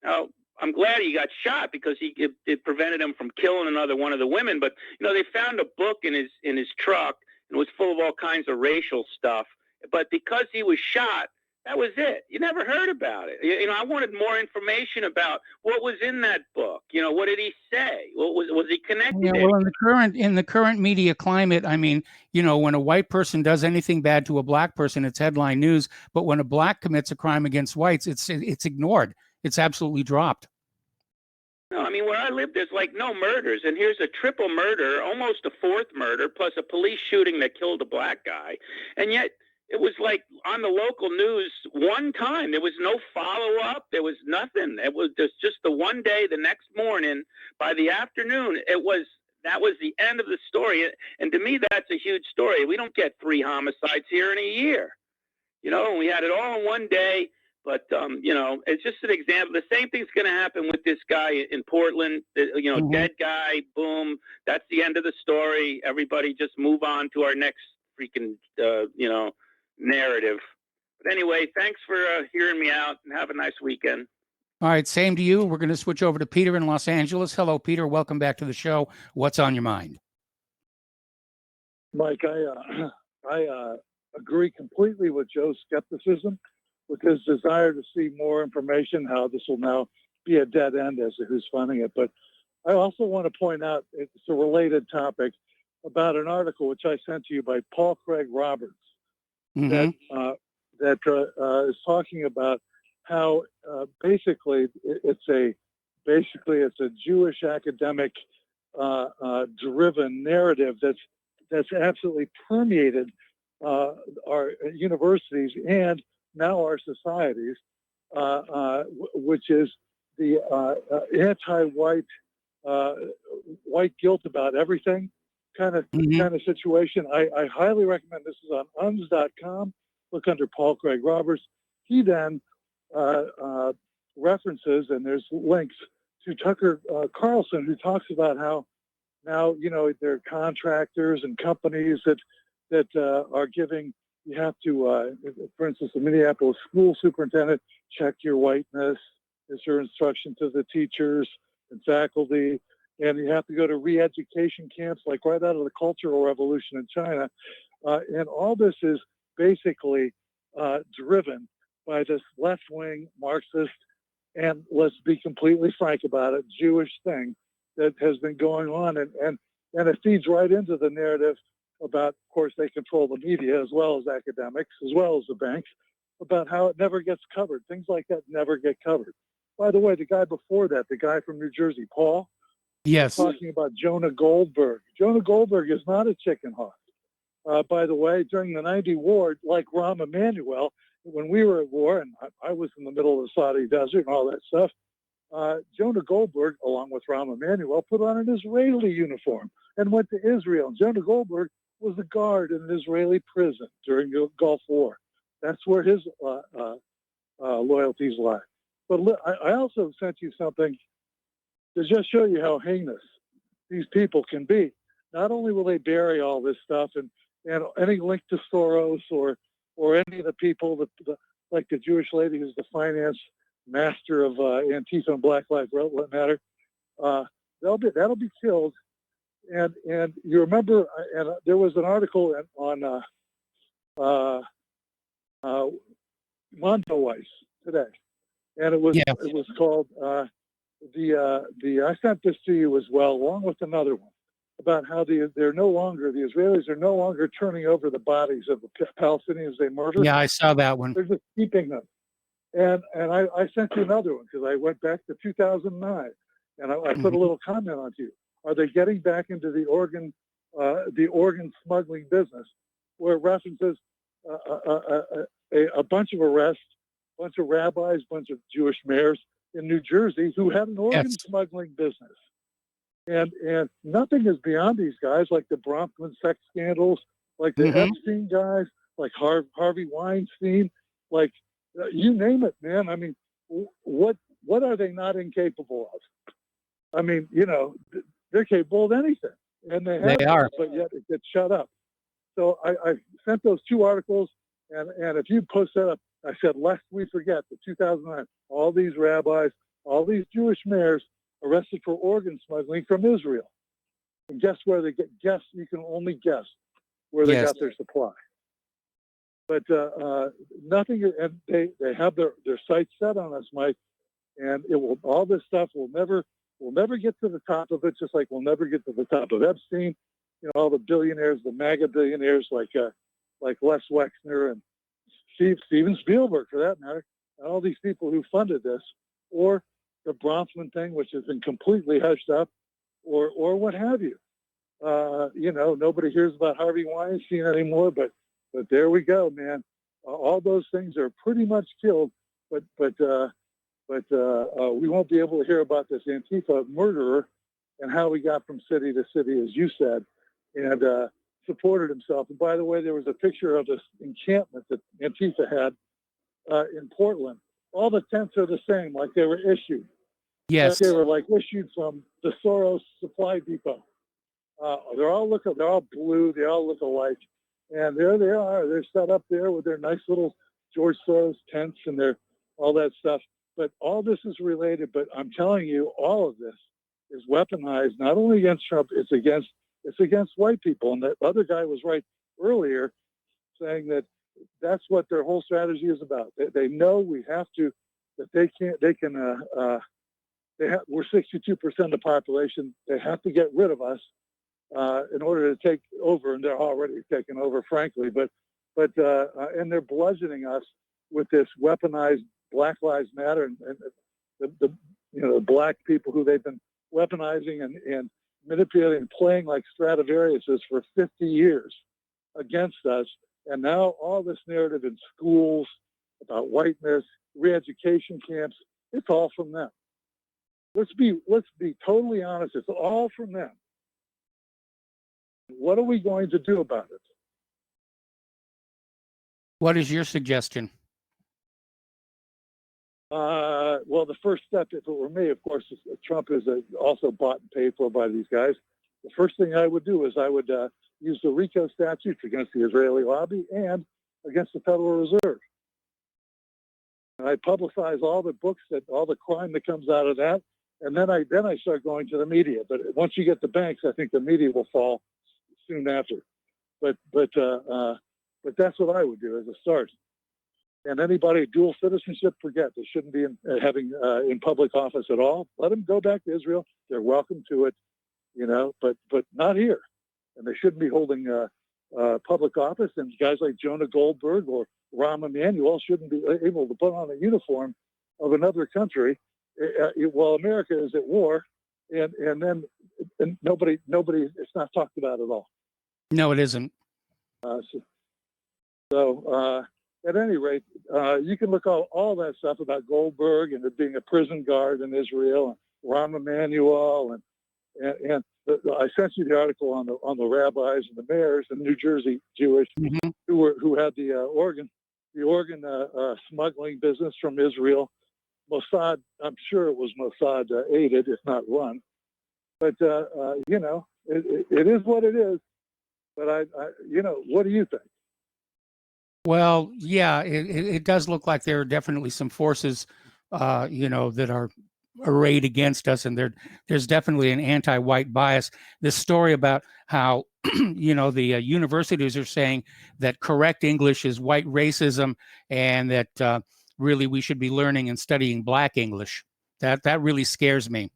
Speaker 18: Now, I'm glad he got shot because it prevented him from killing another one of the women. But they found a book in his truck, and it was full of all kinds of racial stuff. But because he was shot, that was it. You never heard about it. You know, I wanted more information about what was in that book. You know, what did he say? What was he connected?
Speaker 3: Yeah, well, in the current media climate, I mean, you know, when a white person does anything bad to a black person, it's headline news. But when a black commits a crime against whites, it's ignored. It's absolutely dropped.
Speaker 18: No, I mean, where I live, there's like no murders, and here's a triple murder, almost a fourth murder, plus a police shooting that killed a black guy, and yet it was like on the local news one time. There was no follow-up. There was nothing. It was just the one day. The next morning, by the afternoon, that was the end of the story. And to me, that's a huge story. We don't get 3 homicides here in a year. You know, and we had it all in one day. But, you know, it's just an example. The same thing's going to happen with this guy in Portland. You know, dead guy, boom. That's the end of the story. Everybody just move on to our next freaking, you know, narrative. But anyway, thanks for hearing me out, and have a nice weekend.
Speaker 3: All right, same to you. We're going to switch over to Peter in Los Angeles. Hello, Peter. Welcome back to the show. What's on your mind?
Speaker 19: Mike, I agree completely with Joe's skepticism, with his desire to see more information, how this will now be a dead end as to who's funding it. But I also want to point out, it's a related topic, about an article which I sent to you by Paul Craig Roberts, that is talking about how basically it's a Jewish academic driven narrative that's absolutely permeated our universities and now our societies, which is the anti-white white guilt about everything kind of situation. I highly recommend. This is on UNS.com. Look under Paul Craig Roberts. He then references, and there's links to Tucker Carlson, who talks about how now, you know, there are contractors and companies that are giving, you have to, for instance, the Minneapolis school superintendent, check your whiteness, is your instruction to the teachers and faculty, and you have to go to re-education camps, like right out of the Cultural Revolution in China. And all this is basically driven by this left-wing Marxist, and let's be completely frank about it, Jewish thing that has been going on. And it feeds right into the narrative about, of course, they control the media as well as academics, as well as the banks, about how it never gets covered. Things like that never get covered. By the way, the guy before that, the guy from New Jersey, Paul,
Speaker 3: yes,
Speaker 19: talking about Jonah Goldberg. Jonah Goldberg is not a chicken hawk. By the way, during the 90 war, like Rahm Emanuel, when we were at war, and I was in the middle of the Saudi desert and all that stuff, Jonah Goldberg, along with Rahm Emanuel, put on an Israeli uniform and went to Israel. And Jonah Goldberg was a guard in an Israeli prison during the Gulf War. That's where his loyalties lie. But look, I also sent you something to just show you how heinous these people can be. Not only will they bury all this stuff and any link to Soros or any of the people like the Jewish lady who's the finance master of Antifa and Black Lives Matter, that'll be killed. And you remember, and there was an article on Mondoweiss today, and it was called I sent this to you as well, along with another one, about how the Israelis are no longer turning over the bodies of the Palestinians they murdered.
Speaker 3: Yeah, I saw that one.
Speaker 19: They're just keeping them. And I sent you another one because I went back to 2009, and I put a little comment on you. Are they getting back into the organ smuggling business, where it references a bunch of arrests, a bunch of rabbis, a bunch of Jewish mayors in New Jersey who had an organ smuggling business. And nothing is beyond these guys, like the Bronfman sex scandals, like the Epstein guys, like Harvey Weinstein, like you name it, man. I mean, what are they not incapable of? I mean, you know, they're capable of anything, and they are, but yet it gets shut up. So I sent those 2 articles, and if you post that up, I said, lest we forget the 2009, all these rabbis, all these Jewish mayors arrested for organ smuggling from Israel. And guess where they get? Guess, you can only guess. where they
Speaker 3: Yes.
Speaker 19: got their supply. But nothing, and they have their sights set on us, Mike, and it will, all this stuff will never get to the top of it, just like we'll never get to the top of Epstein. You know, all the billionaires, the MAGA billionaires like Les Wexner and Steven Spielberg, for that matter, and all these people who funded this, or the Bronfman thing, which has been completely hushed up, or what have you. You know, nobody hears about Harvey Weinstein anymore, but there we go, man. All those things are pretty much killed, but we won't be able to hear about this Antifa murderer and how he got from city to city, as you said, and supported himself. And by the way, there was a picture of this encampment that Antifa had in Portland. All the tents are the same, like they were issued.
Speaker 3: Yes.
Speaker 19: Like they were like issued from the Soros Supply Depot. They're all blue. They all look alike. And there they are. They're set up there with their nice little George Soros tents and their all that stuff. But all this is related. But I'm telling you, all of this is weaponized not only against Trump, it's against white people. And that other guy was right earlier, saying that that's what their whole strategy is about. They know we have to, that we're 62% of the population. They have to get rid of us in order to take over, and they're already taking over, frankly. But and they're bludgeoning us with this weaponized Black Lives Matter and the black people who they've been weaponizing and manipulating and playing like Stradivariuses for 50 years against us. And now all this narrative in schools about whiteness, re-education camps, it's all from them. Let's be totally honest. It's all from them. What are we going to do about it?
Speaker 3: What is your suggestion?
Speaker 19: Well, the first step, if it were me, of course, Trump is also bought and paid for by these guys. The first thing I would do is I would use the RICO statutes against the Israeli lobby and against the Federal Reserve. And I publicize all the books, all the crime that comes out of that, and then I start going to the media. But once you get the banks, I think the media will fall soon after. But that's what I would do as a start. And anybody dual citizenship, forget. They shouldn't be having in public office at all. Let them go back to Israel. They're welcome to it, you know, but not here. And they shouldn't be holding public office. And guys like Jonah Goldberg or Rahm Emanuel shouldn't be able to put on a uniform of another country while America is at war. And nobody, it's not talked about at all.
Speaker 3: No, it isn't.
Speaker 19: At any rate, you can look all that stuff about Goldberg and it being a prison guard in Israel and Rahm Emanuel and I sent you the article on the rabbis and the mayors in New Jersey Jewish who had the organ smuggling business from Israel. Mossad, I'm sure it was Mossad aided, if not run. But you know, it is what it is. But you know, what do you think?
Speaker 3: Well, yeah, it does look like there are definitely some forces, you know, that are arrayed against us, and there's definitely an anti-white bias. This story about how, you know, the universities are saying that correct English is white racism, and that really we should be learning and studying Black English. That really scares me.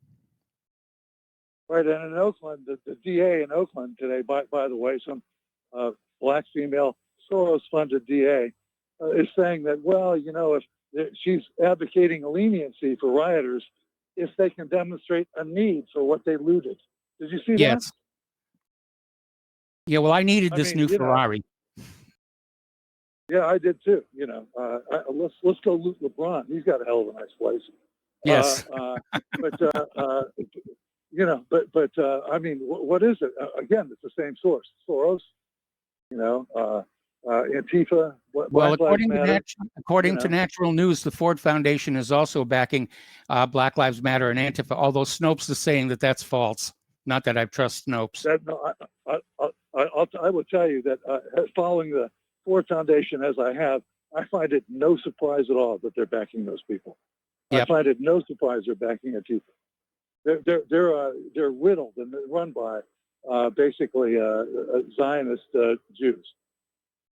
Speaker 19: Right, and in Oakland, the DA in Oakland today, by the way, some Black female Soros-funded DA is saying that, well, you know, if she's advocating a leniency for rioters if they can demonstrate a need for what they looted. Did you see that?
Speaker 3: Yes. Yeah, well, I needed this new Ferrari.
Speaker 19: Yeah, I did too. You know, let's go loot LeBron. He's got a hell of a nice place.
Speaker 3: Yes.
Speaker 19: You know, but I mean, what is it? Again, it's the same source. Soros, you know, Antifa.
Speaker 3: Well, according to Natural News, the Ford Foundation is also backing Black Lives Matter and Antifa, although Snopes is saying that that's false. Not that I trust Snopes.
Speaker 19: I will tell you that following the Ford Foundation as I have, I find it no surprise at all that they're backing those people. Yep. I find it no surprise they're backing Antifa. They're riddled and they're run by basically Zionist Jews.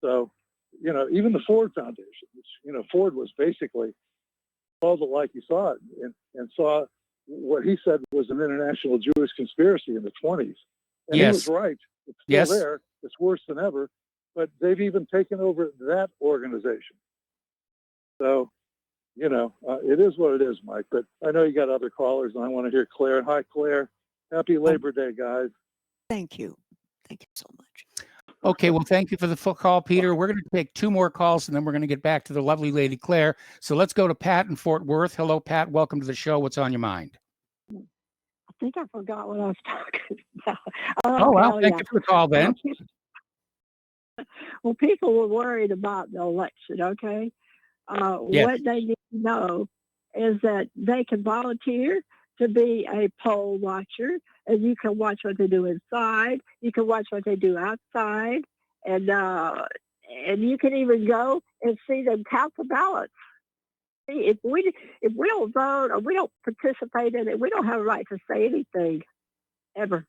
Speaker 19: So, you know, even the Ford Foundation, which, you know, Ford was basically called it like he saw it and saw what he said was an international Jewish conspiracy in the 20s. And he was right. It's still there. It's worse than ever. But they've even taken over that organization. So, you know, it is what it is, Mike. But I know you got other callers, and I want to hear Claire. Hi, Claire. Happy Labor Day, guys.
Speaker 20: Thank you. Thank you so much.
Speaker 3: Okay, well, thank you for the full call, Peter. We're going to take 2 more calls, and then we're going to get back to the lovely lady, Claire. So let's go to Pat in Fort Worth. Hello, Pat. Welcome to the show. What's on your mind?
Speaker 21: I think I forgot what I was talking about.
Speaker 3: Oh, well, thank you for the call, then.
Speaker 21: Well, people were worried about the election, okay? What they need to know is that they can volunteer to be a poll watcher, and you can watch what they do inside. You can watch what they do outside, and you can even go and see them count the ballots. See, if we don't vote or we don't participate in it, we don't have a right to say anything, ever.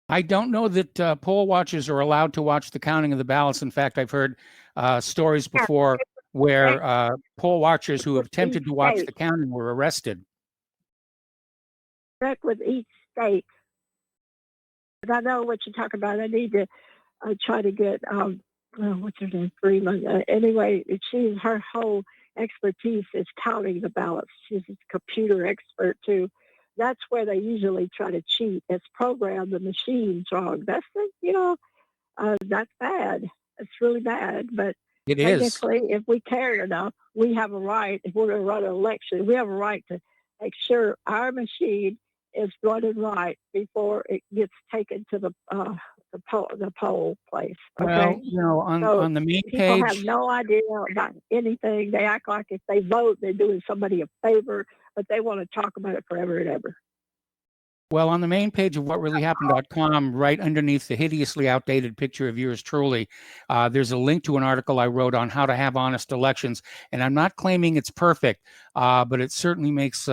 Speaker 3: I don't know that poll watchers are allowed to watch the counting of the ballots. In fact, I've heard stories before where poll watchers who have attempted to watch the counting were arrested.
Speaker 21: Check with each state. But I know what you're talking about. I need to try to get what's her name, Freeman. Anyway, her whole expertise is counting the ballots. She's a computer expert too. That's where they usually try to cheat. It's program the machines wrong. That's that's bad. It's really bad. But
Speaker 3: it is.
Speaker 21: Technically, if we care enough, we have a right. If we're going to run an election, we have a right to make sure our machine is running right before it gets taken to the poll place. Okay.
Speaker 3: Well, you know, on the main
Speaker 21: people
Speaker 3: page,
Speaker 21: have no idea about anything. They act like if they vote, they're doing somebody a favor, but they want to talk about it forever and ever.
Speaker 3: well, on the main page of whatreallyhappened.com, right underneath the hideously outdated picture of yours truly, there's a link to an article I wrote on how to have honest elections. And I'm not claiming it's perfect, but it certainly makes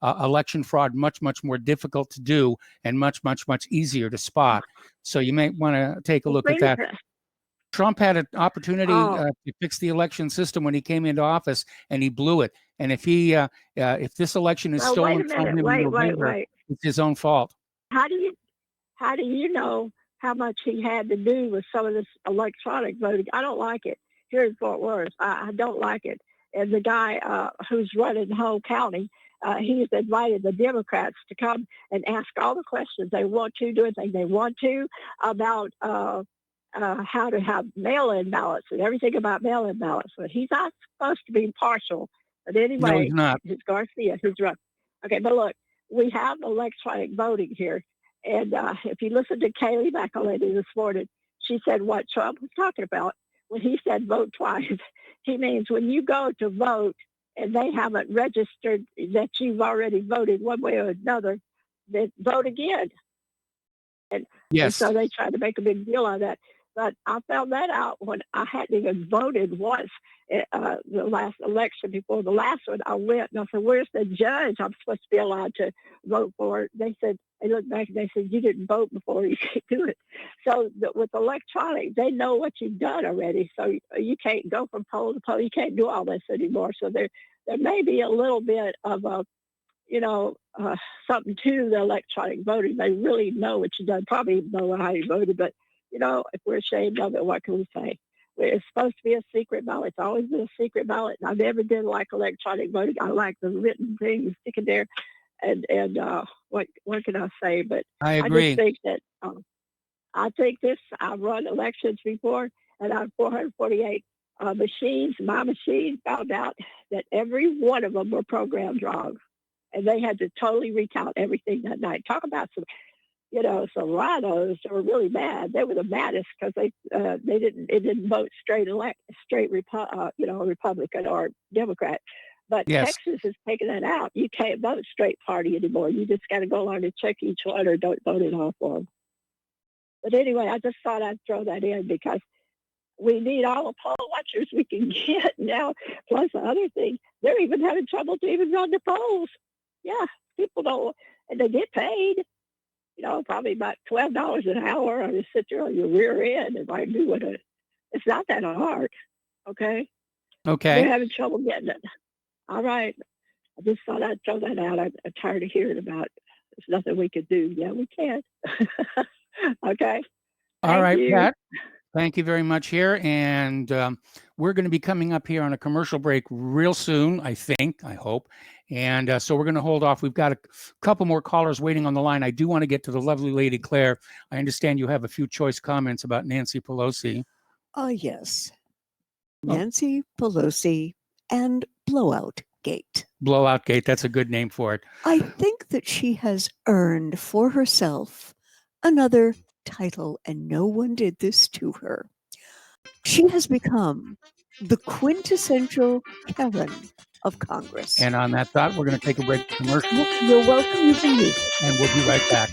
Speaker 3: election fraud much, much more difficult to do and much, much, much easier to spot. So you may want to take a look at that. Trump had an opportunity to fix the election system when he came into office, and he blew it. And if this election is stolen from him in November, it's his own fault.
Speaker 21: How do you know how much he had to do with some of this electronic voting? I don't like it. Here in Fort Worth, I don't like it. And the guy who's running the whole county, he's invited the Democrats to come and ask all the questions they want to, do anything they want to about how to have mail-in ballots and everything about mail-in ballots. But he's not supposed to be impartial. But anyway,
Speaker 3: no, he's not.
Speaker 21: It's Garcia who's right. Okay, but look, we have electronic voting here. And if you listen to Kayleigh McEnany this morning, she said what Trump was talking about when he said vote twice. He means when you go to vote and they haven't registered that you've already voted one way or another, then vote again. And so they tried to make a big deal out of that. But I found that out when I hadn't even voted once the last election. Before the last one, I went and I said, where's the judge I'm supposed to be allowed to vote for? They said, they looked back and they said, you didn't vote before, you can't do it. So with electronic, they know what you've done already. So you can't go from poll to poll. You can't do all this anymore. So there may be a little bit of something to the electronic voting. They really know what you've done, probably know how you voted, but if we're ashamed of it, what can we say? It's supposed to be a secret ballot. It's always been a secret ballot. And I never did like electronic voting. I like the written things sticking there. And what can I say? But
Speaker 3: I agree.
Speaker 21: just think that I've run elections before, and I have 448 machines. My machine found out that every one of them were programmed wrong, and they had to totally recount everything that night. Talk about some rhinos were really mad. They were the maddest because they didn't vote straight Republican or Democrat. But Texas has taken that out. You can't vote straight party anymore. You just got to go along and check each one or don't vote at all for them. But anyway, I just thought I'd throw that in because we need all the poll watchers we can get now. Plus the other thing, they're even having trouble to even run the polls. Yeah, people don't, and they get paid. probably about $12 an hour. I just sit there on your rear end if I do it. It's not that hard. Okay.
Speaker 3: Okay.
Speaker 21: They're having trouble getting it. All right. I just thought I'd throw that out. I'm tired of hearing about there's nothing we could do. Yeah, we can. Okay.
Speaker 3: All right,
Speaker 21: you.
Speaker 3: Pat. Thank you very much here. And we're going to be coming up here on a commercial break real soon, I hope. And so we're going to hold off. We've got a couple more callers waiting on the line. I do want to get to the lovely lady, Claire. I understand you have a few choice comments about Nancy Pelosi.
Speaker 20: Yes. Nancy Pelosi and Blowout Gate.
Speaker 3: Blowout Gate. That's a good name for it.
Speaker 20: I think that she has earned for herself another title, and no one did this to her. She has become the quintessential Karen of Congress.
Speaker 3: And on that thought, we're going to take a break to commercial.
Speaker 20: You're welcome. You can use it.
Speaker 3: And we'll be right back.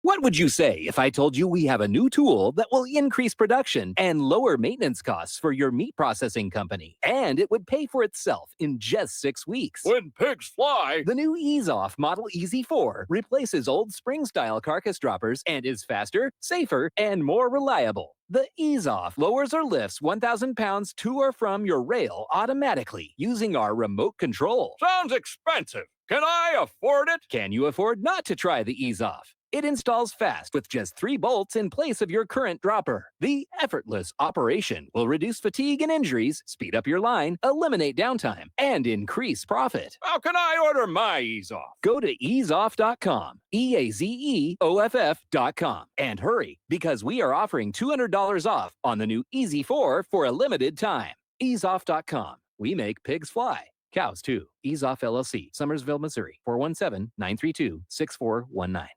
Speaker 4: What would you say if I told you we have a new tool that will increase production and lower maintenance costs for your meat processing company? And it would pay for itself in just 6 weeks.
Speaker 17: When pigs fly!
Speaker 4: The new EaseOff Model Easy 4 replaces old spring-style carcass droppers and is faster, safer, and more reliable. The EaseOff lowers or lifts 1,000 pounds to or from your rail automatically using our remote control.
Speaker 17: Sounds expensive. Can I afford it?
Speaker 4: Can you afford not to try the EaseOff? It installs fast with just 3 bolts in place of your current dropper. The effortless operation will reduce fatigue and injuries, speed up your line, eliminate downtime, and increase profit.
Speaker 17: How can I order my EaseOff?
Speaker 4: Go to easeoff.com, EAZEOFF.com, and hurry because we are offering $200 off on the new Easy 4 for a limited time. Easeoff.com. We make pigs fly. Cows too. EaseOff LLC, Summersville, Missouri, 417-932-6419.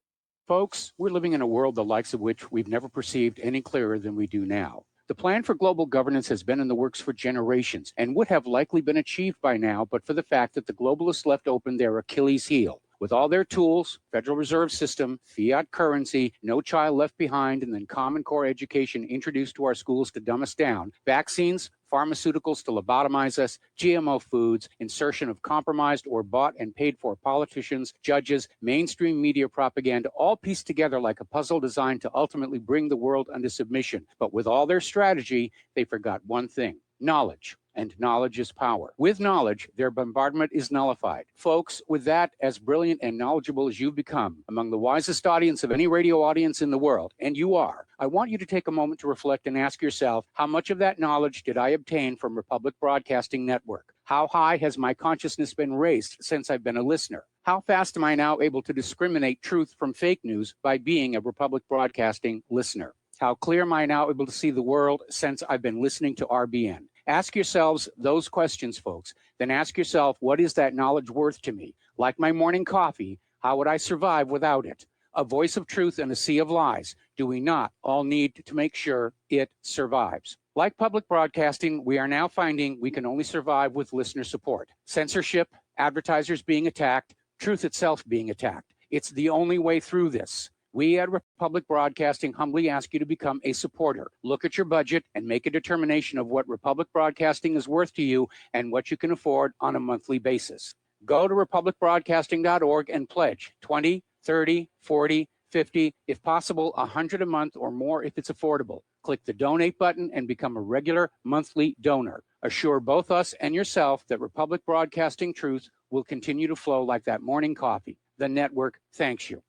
Speaker 5: Folks, we're living in a world the likes of which we've never perceived any clearer than we do now. The plan for global governance has been in the works for generations and would have likely been achieved by now, but for the fact that the globalists left open their Achilles heel. With all their tools, Federal Reserve System, fiat currency, no child left behind, and then Common Core education introduced to our schools to dumb us down, vaccines, pharmaceuticals to lobotomize us, GMO foods, insertion of compromised or bought and paid for politicians, judges, mainstream media propaganda, all pieced together like a puzzle designed to ultimately bring the world under submission. But with all their strategy, they forgot one thing: knowledge. And knowledge is power. With knowledge, their bombardment is nullified. Folks, with that, as brilliant and knowledgeable as you've become, among the wisest audience of any radio audience in the world, and you are, I want you to take a moment to reflect and ask yourself, how much of that knowledge did I obtain from Republic Broadcasting Network? How high has my consciousness been raised since I've been a listener? How fast am I now able to discriminate truth from fake news by being a Republic Broadcasting listener? How clear am I now able to see the world since I've been listening to RBN? Ask yourselves those questions, folks. Then ask yourself, what is that knowledge worth to me? Like my morning coffee, how would I survive without it? A voice of truth in a sea of lies. Do we not all need to make sure it survives? Like public broadcasting, we are now finding we can only survive with listener support. Censorship, advertisers being attacked, truth itself being attacked. It's the only way through this. We at Republic Broadcasting humbly ask you to become a supporter. Look at your budget and make a determination of what Republic Broadcasting is worth to you and what you can afford on a monthly basis. Go to republicbroadcasting.org and pledge 20, 30, 40, 50, if possible, 100 a month or more if it's affordable. Click the donate button and become a regular monthly donor. Assure both us and yourself that Republic Broadcasting truth will continue to flow like that morning coffee. The network thanks you.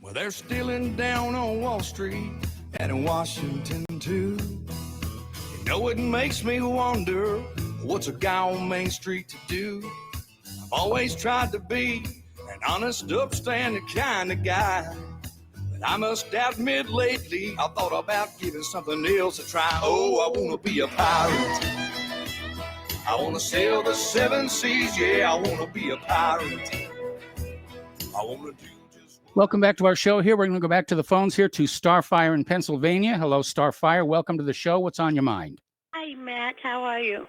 Speaker 22: Well, they're stealing down on Wall Street and in Washington too. You know, it makes me wonder, what's a guy on Main Street to do? I've always tried to be an honest, upstanding kind of guy, but I must admit lately I thought about giving something else a try. Oh, I want to be a pirate. I want to sail the 7 seas. Yeah, I want to be a pirate. I want to do.
Speaker 3: Welcome back to our show here. We're going to go back to the phones here to Starfire in Pennsylvania. Hello, Starfire. Welcome to the show. What's on your mind?
Speaker 23: Hi, Matt. How are you?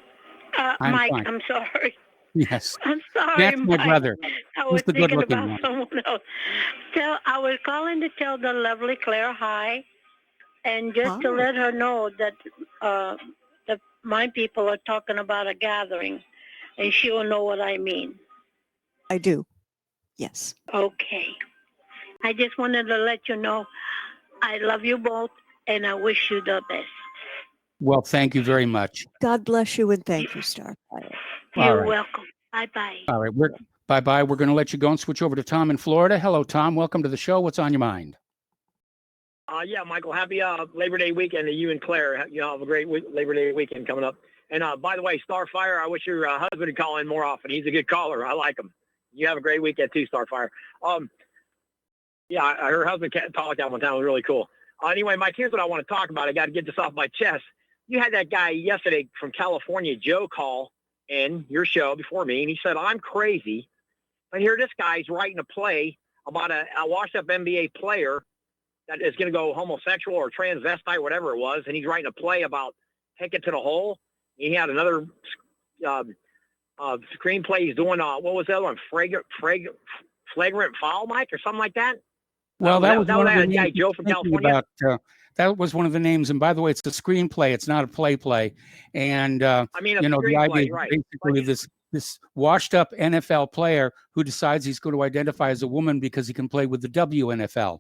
Speaker 3: I'm
Speaker 23: Mike,
Speaker 3: fine.
Speaker 23: I'm sorry.
Speaker 3: Yes.
Speaker 6: I'm sorry,
Speaker 3: That's my
Speaker 6: Mike.
Speaker 3: brother.
Speaker 6: I
Speaker 3: He's
Speaker 6: was
Speaker 3: the
Speaker 6: thinking
Speaker 3: good-looking
Speaker 6: about
Speaker 3: one.
Speaker 6: someone else. I was calling to tell the lovely Claire hi, and just to let her know that my people are talking about a gathering, and she will know what I mean.
Speaker 20: I do. Yes.
Speaker 6: Okay. I just wanted to let you know I love you both, and I wish you the best.
Speaker 3: Well, thank you very much.
Speaker 20: God bless you and thank you, Starfire.
Speaker 3: All
Speaker 6: You're
Speaker 3: right.
Speaker 6: welcome. Bye-bye.
Speaker 3: All right. Bye-bye. We're going to let you go and switch over to Tom in Florida. Hello, Tom. Welcome to the show. What's on your mind?
Speaker 8: Yeah, Michael, happy Labor Day weekend to you and Claire. You know, have a great Labor Day weekend coming up. And by the way, Starfire, I wish your husband would call in more often. He's a good caller. I like him. You have a great weekend too, Starfire. Yeah, her husband talked that one time. It was really cool. Anyway, Mike, here's what I want to talk about. I got to get this off my chest. You had that guy yesterday from California, Joe, call in your show before me, and he said, I'm crazy. And here this guy's writing a play about a washed-up NBA player that is going to go homosexual or transvestite, whatever it was, and he's writing a play about Take It to the Hole. He had another screenplay he's doing, what was the other one? Flagrant Foul, Mike, or something like that?
Speaker 3: Well, that was one of the
Speaker 8: guy,
Speaker 3: names
Speaker 8: Joe from California.
Speaker 3: that was one of the names. And by the way, it's a screenplay. It's not a play. And,
Speaker 8: I mean,
Speaker 3: you know, the idea is
Speaker 8: right.
Speaker 3: basically this washed up NFL player who decides he's going to identify as a woman because he can play with the WNFL.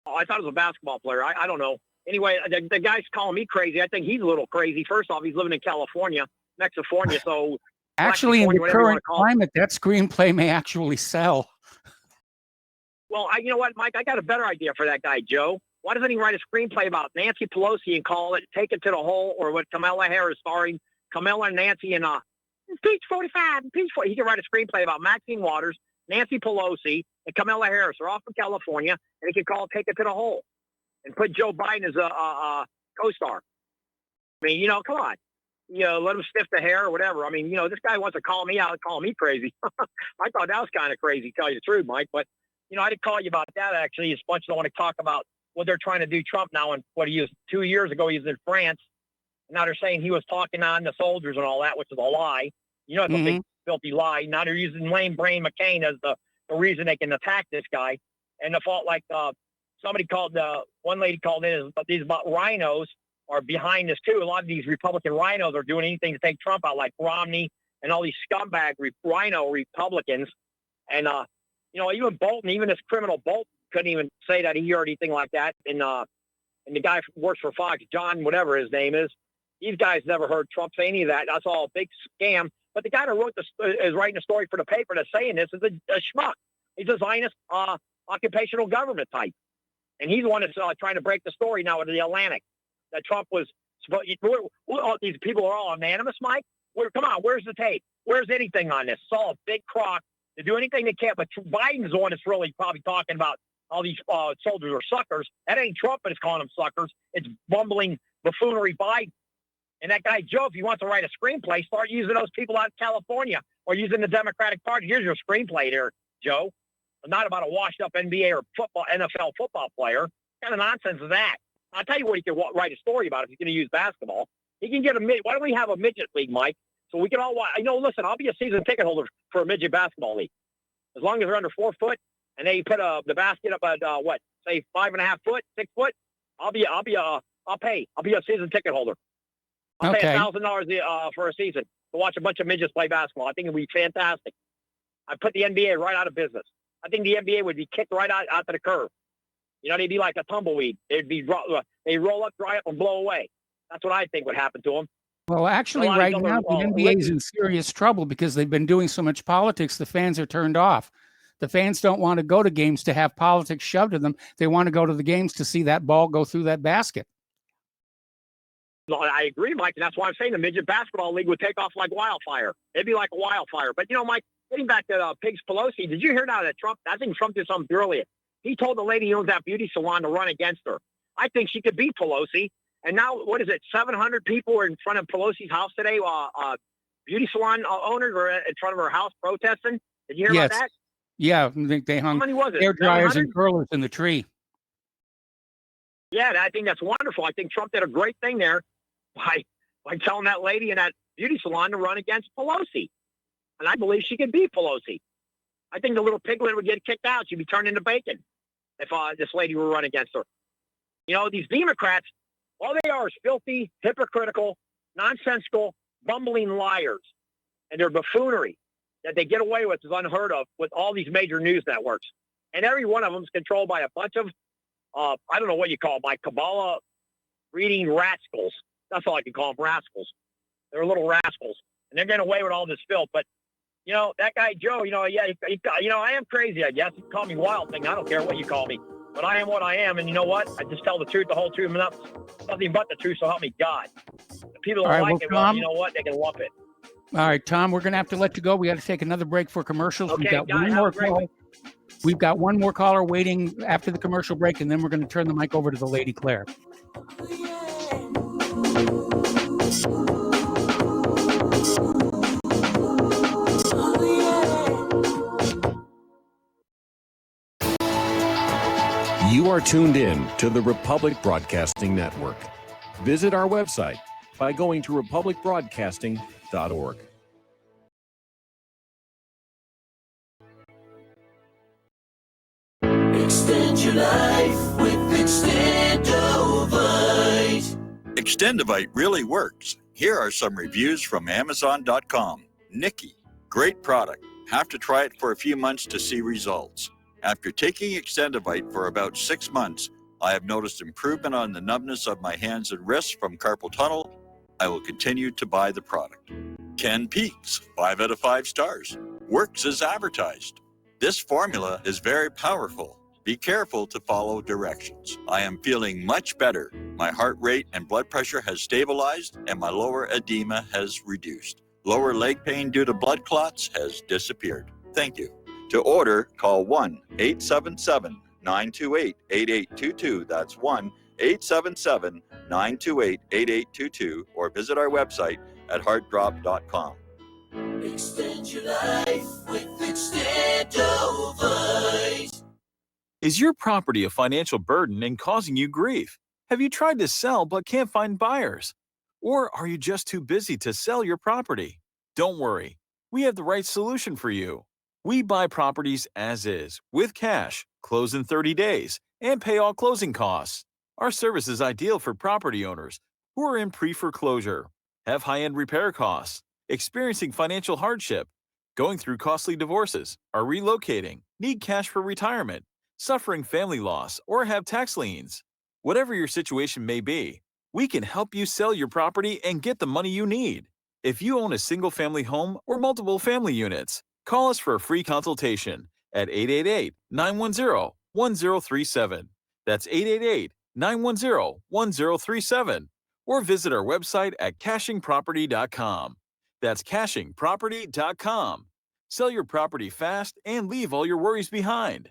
Speaker 8: Oh, I thought it was a basketball player. I don't know. Anyway, the guy's calling me crazy. I think he's a little crazy. First off, he's living in California, Mexifornia, so...
Speaker 3: Actually, in the current climate, that screenplay may actually sell.
Speaker 8: Well, you know what, Mike? I got a better idea for that guy, Joe. Why doesn't he write a screenplay about Nancy Pelosi and call it Take It to the Hole, or what Kamala Harris starring Kamala and Nancy and Peach 45, Peach 40. He can write a screenplay about Maxine Waters, Nancy Pelosi, and Kamala Harris. They're off from California, and he can call it Take It to the Hole and put Joe Biden as a co-star. I mean, you know, come on. You know, let him sniff the hair or whatever. I mean, you know, this guy wants to call me out and call me crazy. I thought that was kind of crazy, to tell you the truth, Mike. But, you know, I didn't call you about that, actually, as much as I want to talk about what they're trying to do Trump now. And what he was 2 years ago, he was in France. And now they're saying he was talking on the soldiers and all that, which is a lie. You know, it's a big, filthy lie. Now they're using lame brain McCain as the reason they can attack this guy. And the fault, like somebody called, one lady called in, but these about rhinos are behind this too. A lot of these Republican rhinos are doing anything to take Trump out, like Romney and all these scumbag rhino Republicans. And, you know, even Bolton, even this criminal Bolton couldn't even say that he heard anything like that. And the guy who works for Fox, John, whatever his name is, these guys never heard Trump say any of that. That's all a big scam. But the guy that wrote is writing a story for the paper that's saying this is a schmuck. He's a Zionist occupational government type. And he's the one that's trying to break the story now with the Atlantic. That Trump was, these people are all unanimous, Mike. Come on, where's the tape? Where's anything on this? It's all a big crock to do anything they can. But Biden's the one that's really probably talking about all these soldiers are suckers. That ain't Trump that's calling them suckers. It's bumbling buffoonery Biden. And that guy, Joe, if you want to write a screenplay, start using those people out in California or using the Democratic Party. Here's your screenplay there, Joe. Not about a washed-up NBA or NFL football player. What kind of nonsense is that? I'll tell you what he can write a story about if he's going to use basketball. He can get why don't we have a midget league, Mike? So we can all watch. I know, listen, I'll be a season ticket holder for a midget basketball league. As long as they're under 4 foot and they put the basket up at, say 5.5 foot, 6 foot, I'll be a season ticket holder. I'll pay $1,000 for a season to watch a bunch of midgets play basketball. I think it'd be fantastic. I put the NBA right out of business. I think the NBA would be kicked right out to the curb. You know, they'd be like a tumbleweed. They roll up, dry up, and blow away. That's what I think would happen to them.
Speaker 3: Well, actually, right now, the NBA is in serious trouble because they've been doing so much politics, the fans are turned off. The fans don't want to go to games to have politics shoved to them. They want to go to the games to see that ball go through that basket.
Speaker 8: No, I agree, Mike, and that's why I'm saying the midget basketball league would take off like wildfire. It'd be like a wildfire. But, you know, Mike, getting back to Pigs Pelosi, did you hear now that Trump, I think Trump did something brilliant. He told the lady who owns that beauty salon to run against her. I think she could beat Pelosi. And now, what is it, 700 people were in front of Pelosi's house today, beauty salon owners were in front of her house protesting. Did you hear about that?
Speaker 3: Yeah, they hung hair dryers and curlers in the tree. Yeah,
Speaker 8: I think that's wonderful. I think Trump did a great thing there by telling that lady in that beauty salon to run against Pelosi. And I believe she could beat Pelosi. I think the little piglet would get kicked out. She'd be turned into bacon if this lady were run against her. You know, these Democrats, all they are is filthy, hypocritical, nonsensical, bumbling liars. And their buffoonery that they get away with is unheard of with all these major news networks. And every one of them is controlled by a bunch of, I don't know what you call them, like Kabbalah reading rascals. That's all I can call them, rascals. They're little rascals. And they're getting away with all this filth. But, you know, that guy, Joe, you know, yeah, you know, I am crazy, I guess. You can call me wild thing. I don't care what you call me. But I am what I am. And you know what? I just tell the truth, the whole truth, and nothing but the truth, so help me God. If people don't like it, well, you know what? They can lump it.
Speaker 3: All right, Tom, we're going to have to let you go. We got to take another break for commercials.
Speaker 8: Okay,
Speaker 3: We've got
Speaker 8: guys,
Speaker 3: one more call. We've got one more caller waiting after the commercial break, and then we're going to turn the mic over to the Lady Claire.
Speaker 7: You are tuned in to the Republic Broadcasting Network. Visit our website by going to republicbroadcasting.org.
Speaker 9: Extend your life with Extendovite.
Speaker 10: Extendovite really works. Here are some reviews from Amazon.com. Nikki, great product. Have to try it for a few months to see results. After taking Extendovite for about 6 months, I have noticed improvement on the numbness of my hands and wrists from carpal tunnel. I will continue to buy the product. Ken Peaks, 5 out of 5 stars. Works as advertised. This formula is very powerful. Be careful to follow directions. I am feeling much better. My heart rate and blood pressure has stabilized and my lower edema has reduced. Lower leg pain due to blood clots has disappeared. Thank you. To order, call 1-877-928-8822. That's 1-877-928-8822 or visit our website at heartdrop.com.
Speaker 9: Extend your life with Extendovite.
Speaker 23: Is your property a financial burden and causing you grief? Have you tried to sell but can't find buyers? Or are you just too busy to sell your property? Don't worry, we have the right solution for you. We buy properties as is, with cash, close in 30 days, and pay all closing costs. Our service is ideal for property owners who are in pre-foreclosure, have high-end repair costs, experiencing financial hardship, going through costly divorces, are relocating, need cash for retirement, suffering family loss, or have tax liens. Whatever your situation may be, we can help you sell your property and get the money you need. If you own a single-family home or multiple family units, call us for a free consultation at 888-910-1037. That's 888-910-1037. Or visit our website at cachingproperty.com. That's cachingproperty.com. Sell your property fast and leave all your worries behind.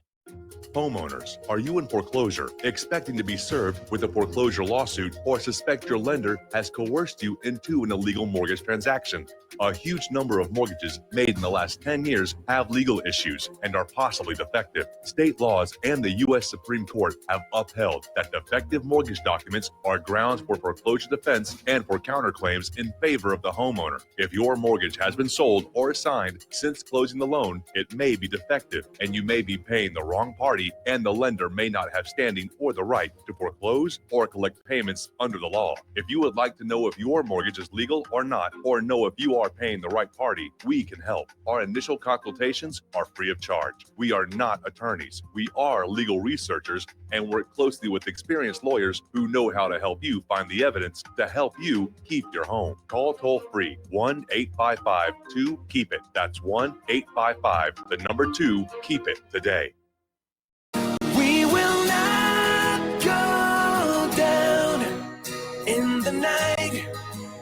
Speaker 24: Homeowners, are you in foreclosure, expecting to be served with a foreclosure lawsuit, or suspect your lender has coerced you into an illegal mortgage transaction? A huge number of mortgages made in the last 10 years have legal issues and are possibly defective. State laws and the U.S. Supreme Court have upheld that defective mortgage documents are grounds for foreclosure defense and for counterclaims in favor of the homeowner. If your mortgage has been sold or assigned since closing the loan, it may be defective and you may be paying the wrong party, and the lender may not have standing or the right to foreclose or collect payments under the law. If you would like to know if your mortgage is legal or not, or know if you are paying the right party, we can help. Our initial consultations are free of charge. We are not attorneys. We are legal researchers and work closely with experienced lawyers who know how to help you find the evidence to help you keep your home. Call toll free 1-855-2-KEEP-IT. That's 1-855-2-KEEP-IT today.
Speaker 9: We will not go down in the night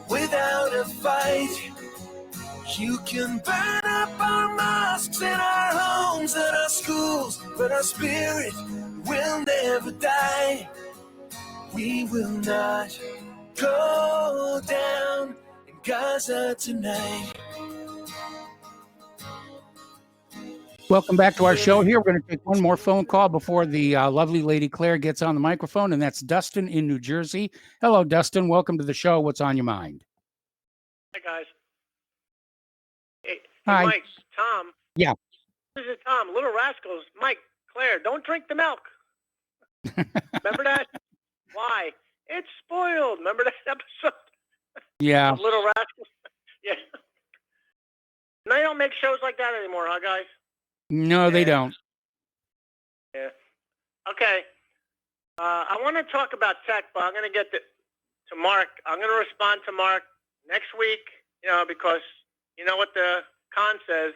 Speaker 9: without a fight. You can burn up our mosques and our homes and our schools, but our spirit will never die. We will not go down in Gaza tonight.
Speaker 3: Welcome back to our show here. We're going to take one more phone call before the lovely Lady Claire gets on the microphone, and that's Dustin in New Jersey. Hello, Dustin. Welcome to the show. What's on your mind?
Speaker 1: Hi, guys. Hey,
Speaker 3: Hi.
Speaker 1: Mike, Tom.
Speaker 3: Yeah.
Speaker 1: This is Tom. Little Rascals. Mike, Claire, don't drink the milk. Remember that? Why? It's spoiled. Remember that episode
Speaker 3: Yeah.
Speaker 1: of Little Rascals? Yeah. They don't make shows like that anymore, huh, guys?
Speaker 3: No, they don't.
Speaker 1: Yeah. Okay. I want to talk about tech, but I'm going to get to Mark. I'm going to respond to Mark next week, because you know what the con says.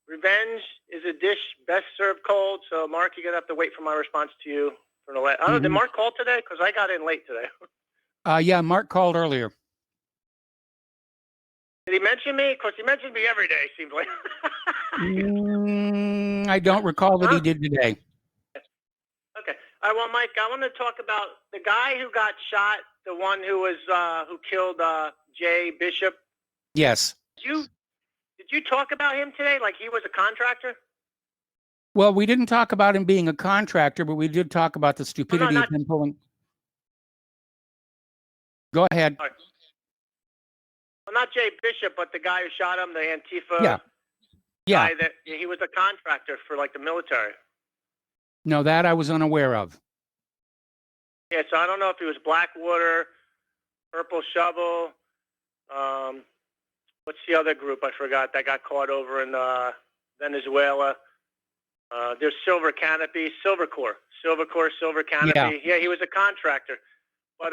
Speaker 1: Revenge is a dish best served cold. So, Mark, you're going to have to wait for my response to you. I don't know, did Mark call today? Because I got in late today.
Speaker 3: Yeah, Mark called earlier.
Speaker 1: Did he mention me? Because he mentions me every day, seems like.
Speaker 3: I don't recall that he did today.
Speaker 1: Okay. All right, well, Mike, I want to talk about the guy who got shot, the one who was who killed Jay Bishop.
Speaker 3: Yes.
Speaker 1: Did you talk about him today like he was a contractor?
Speaker 3: Well, we didn't talk about him being a contractor, but we did talk about the stupidity of him pulling. Go ahead.
Speaker 1: Right. Well, not Jay Bishop, but the guy who shot him, the Antifa
Speaker 3: Yeah. Yeah.
Speaker 1: guy that he was a contractor for like the military.
Speaker 3: No, that I was unaware of.
Speaker 1: Yeah, so I don't know if he was Blackwater, Purple Shovel. What's the other group? I forgot that got caught over in Venezuela. There's Silver Canopy, Silver Corps, Silver Canopy. Yeah, he was a contractor. But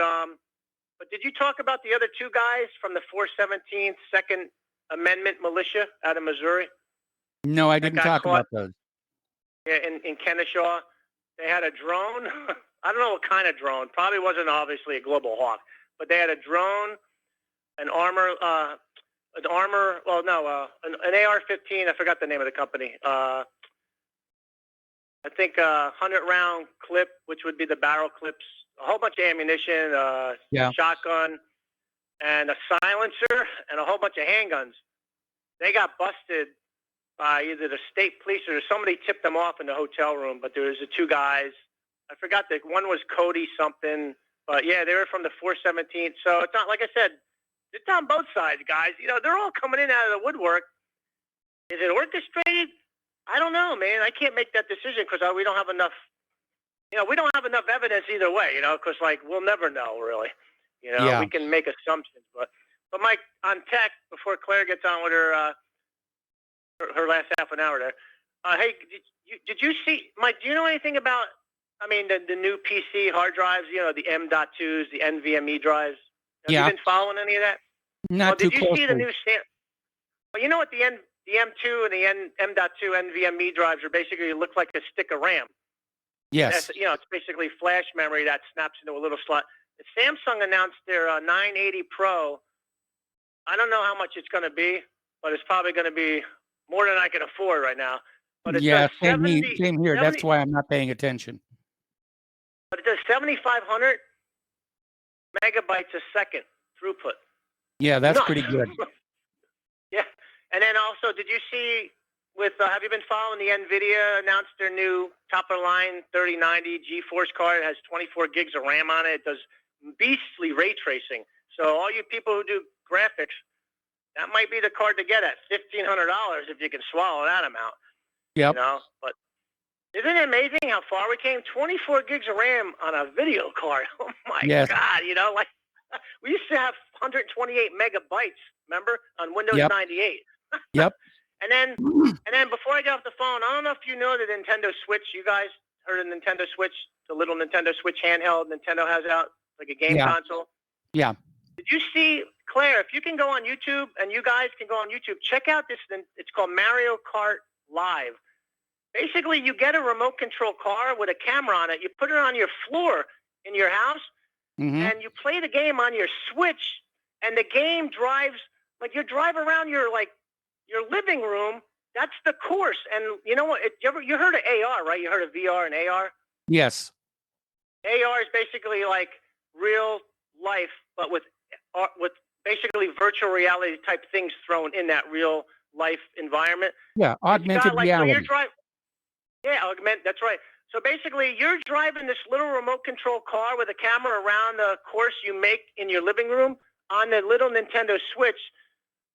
Speaker 1: did you talk about the other two guys from the 417th Second Amendment Militia out of Missouri?
Speaker 3: No, I didn't talk about those.
Speaker 1: Yeah, in Kennesaw, they had a drone. I don't know what kind of drone. Probably wasn't obviously a Global Hawk, but they had a drone, an AR-15. I forgot the name of the company. I think a 100-round clip, which would be the barrel clips, a whole bunch of ammunition, shotgun, and a silencer, and a whole bunch of handguns. They got busted by either the state police or somebody tipped them off in the hotel room, but there was the two guys. I forgot that one was Cody something, but yeah, they were from the 417th. So it's not, like I said, it's on both sides, guys. They're all coming in out of the woodwork. Is it orchestrated? I don't know, man. I can't make that decision because we don't have enough. We don't have enough evidence either way. Because we'll never know really. We can make assumptions, but Mike, on tech, before Claire gets on with her last half an hour there. Hey, did you see, Mike? Do you know anything about? The new PC hard drives. The M.2s, the NVMe drives. Have you been following any of that?
Speaker 3: Not too closely.
Speaker 1: Did you see the new? Well, you know what the M2 and the M.2 NVMe drives are basically look like a stick of RAM.
Speaker 3: Yes.
Speaker 1: It's basically flash memory that snaps into a little slot. Samsung announced their 980 Pro. I don't know how much it's going to be, but it's probably going to be more than I can afford right now. But it does
Speaker 3: same here. That's why I'm not paying attention.
Speaker 1: But it does 7,500 megabytes a second throughput.
Speaker 3: Yeah, that's pretty good.
Speaker 1: Yeah. And then also, did you see have you been following the NVIDIA announced their new top-of-the-line 3090 GeForce card? It has 24 gigs of RAM on it. It does beastly ray tracing. So all you people who do graphics, that might be the card to get at $1,500 if you can swallow that amount.
Speaker 3: Yep.
Speaker 1: But isn't it amazing how far we came? 24 gigs of RAM on a video card. Oh my God! We used to have 128 megabytes. Remember on Windows 98.
Speaker 3: Yep.
Speaker 1: And then before I get off the phone, I don't know if you know the Nintendo Switch. You guys heard of Nintendo Switch? The little Nintendo Switch handheld Nintendo has out, like a game console.
Speaker 3: Yeah.
Speaker 1: Did you see, Claire, if you can go on YouTube, and you guys can go on YouTube, check out this. It's called Mario Kart Live. Basically, you get a remote control car with a camera on it. You put it on your floor in your house, and you play the game on your Switch, and the game drives, like you drive around your living room. That's the course. And you know what? You heard of AR, right? You heard of VR and AR?
Speaker 3: Yes.
Speaker 1: AR is basically like real life, but with basically virtual reality type things thrown in that real life environment.
Speaker 3: Yeah, augmented reality.
Speaker 1: That's right. So basically, you're driving this little remote control car with a camera around the course you make in your living room on the little Nintendo Switch.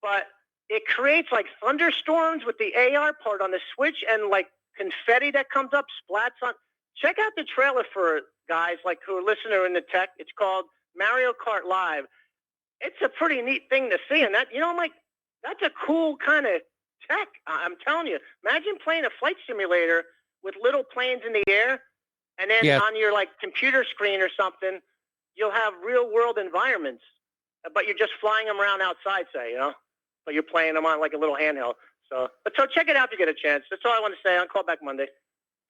Speaker 1: but it creates like thunderstorms with the AR part on the Switch and like confetti that comes up, splats on. Check out the trailer for guys like who are listening in the tech. It's called Mario Kart Live. It's a pretty neat thing to see, and that, you know, I'm like, that's a cool kind of tech. I'm telling you. Imagine playing a flight simulator with little planes in the air, and then on your like computer screen or something, you'll have real world environments, but you're just flying them around outside, say, you know, but you're playing them on like a little handheld. So check it out if you get a chance. That's all I want to say. I'll call back Monday.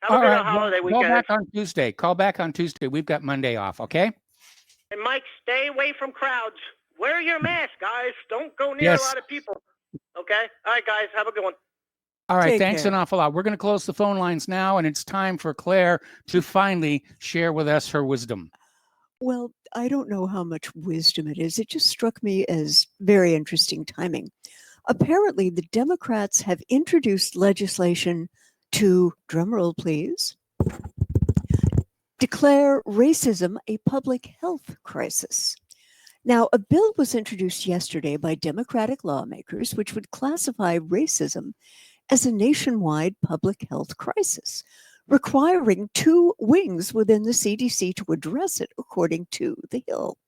Speaker 1: Have a good holiday weekend.
Speaker 3: Call back on Tuesday. Call back on Tuesday. We've got Monday off, okay?
Speaker 1: And Mike, stay away from crowds. Wear your mask, guys. Don't go near a lot of people. Okay? All right, guys. Have a good one.
Speaker 3: All right. Thanks an awful lot. We're going to close the phone lines now, and it's time for Claire to finally share with us her wisdom.
Speaker 20: Well, I don't know how much wisdom it is. It just struck me as very interesting timing. Apparently, the Democrats have introduced legislation to, drumroll please, declare racism a public health crisis. Now, a bill was introduced yesterday by Democratic lawmakers which would classify racism as a nationwide public health crisis, requiring 2 wings within the CDC to address it, according to The Hill.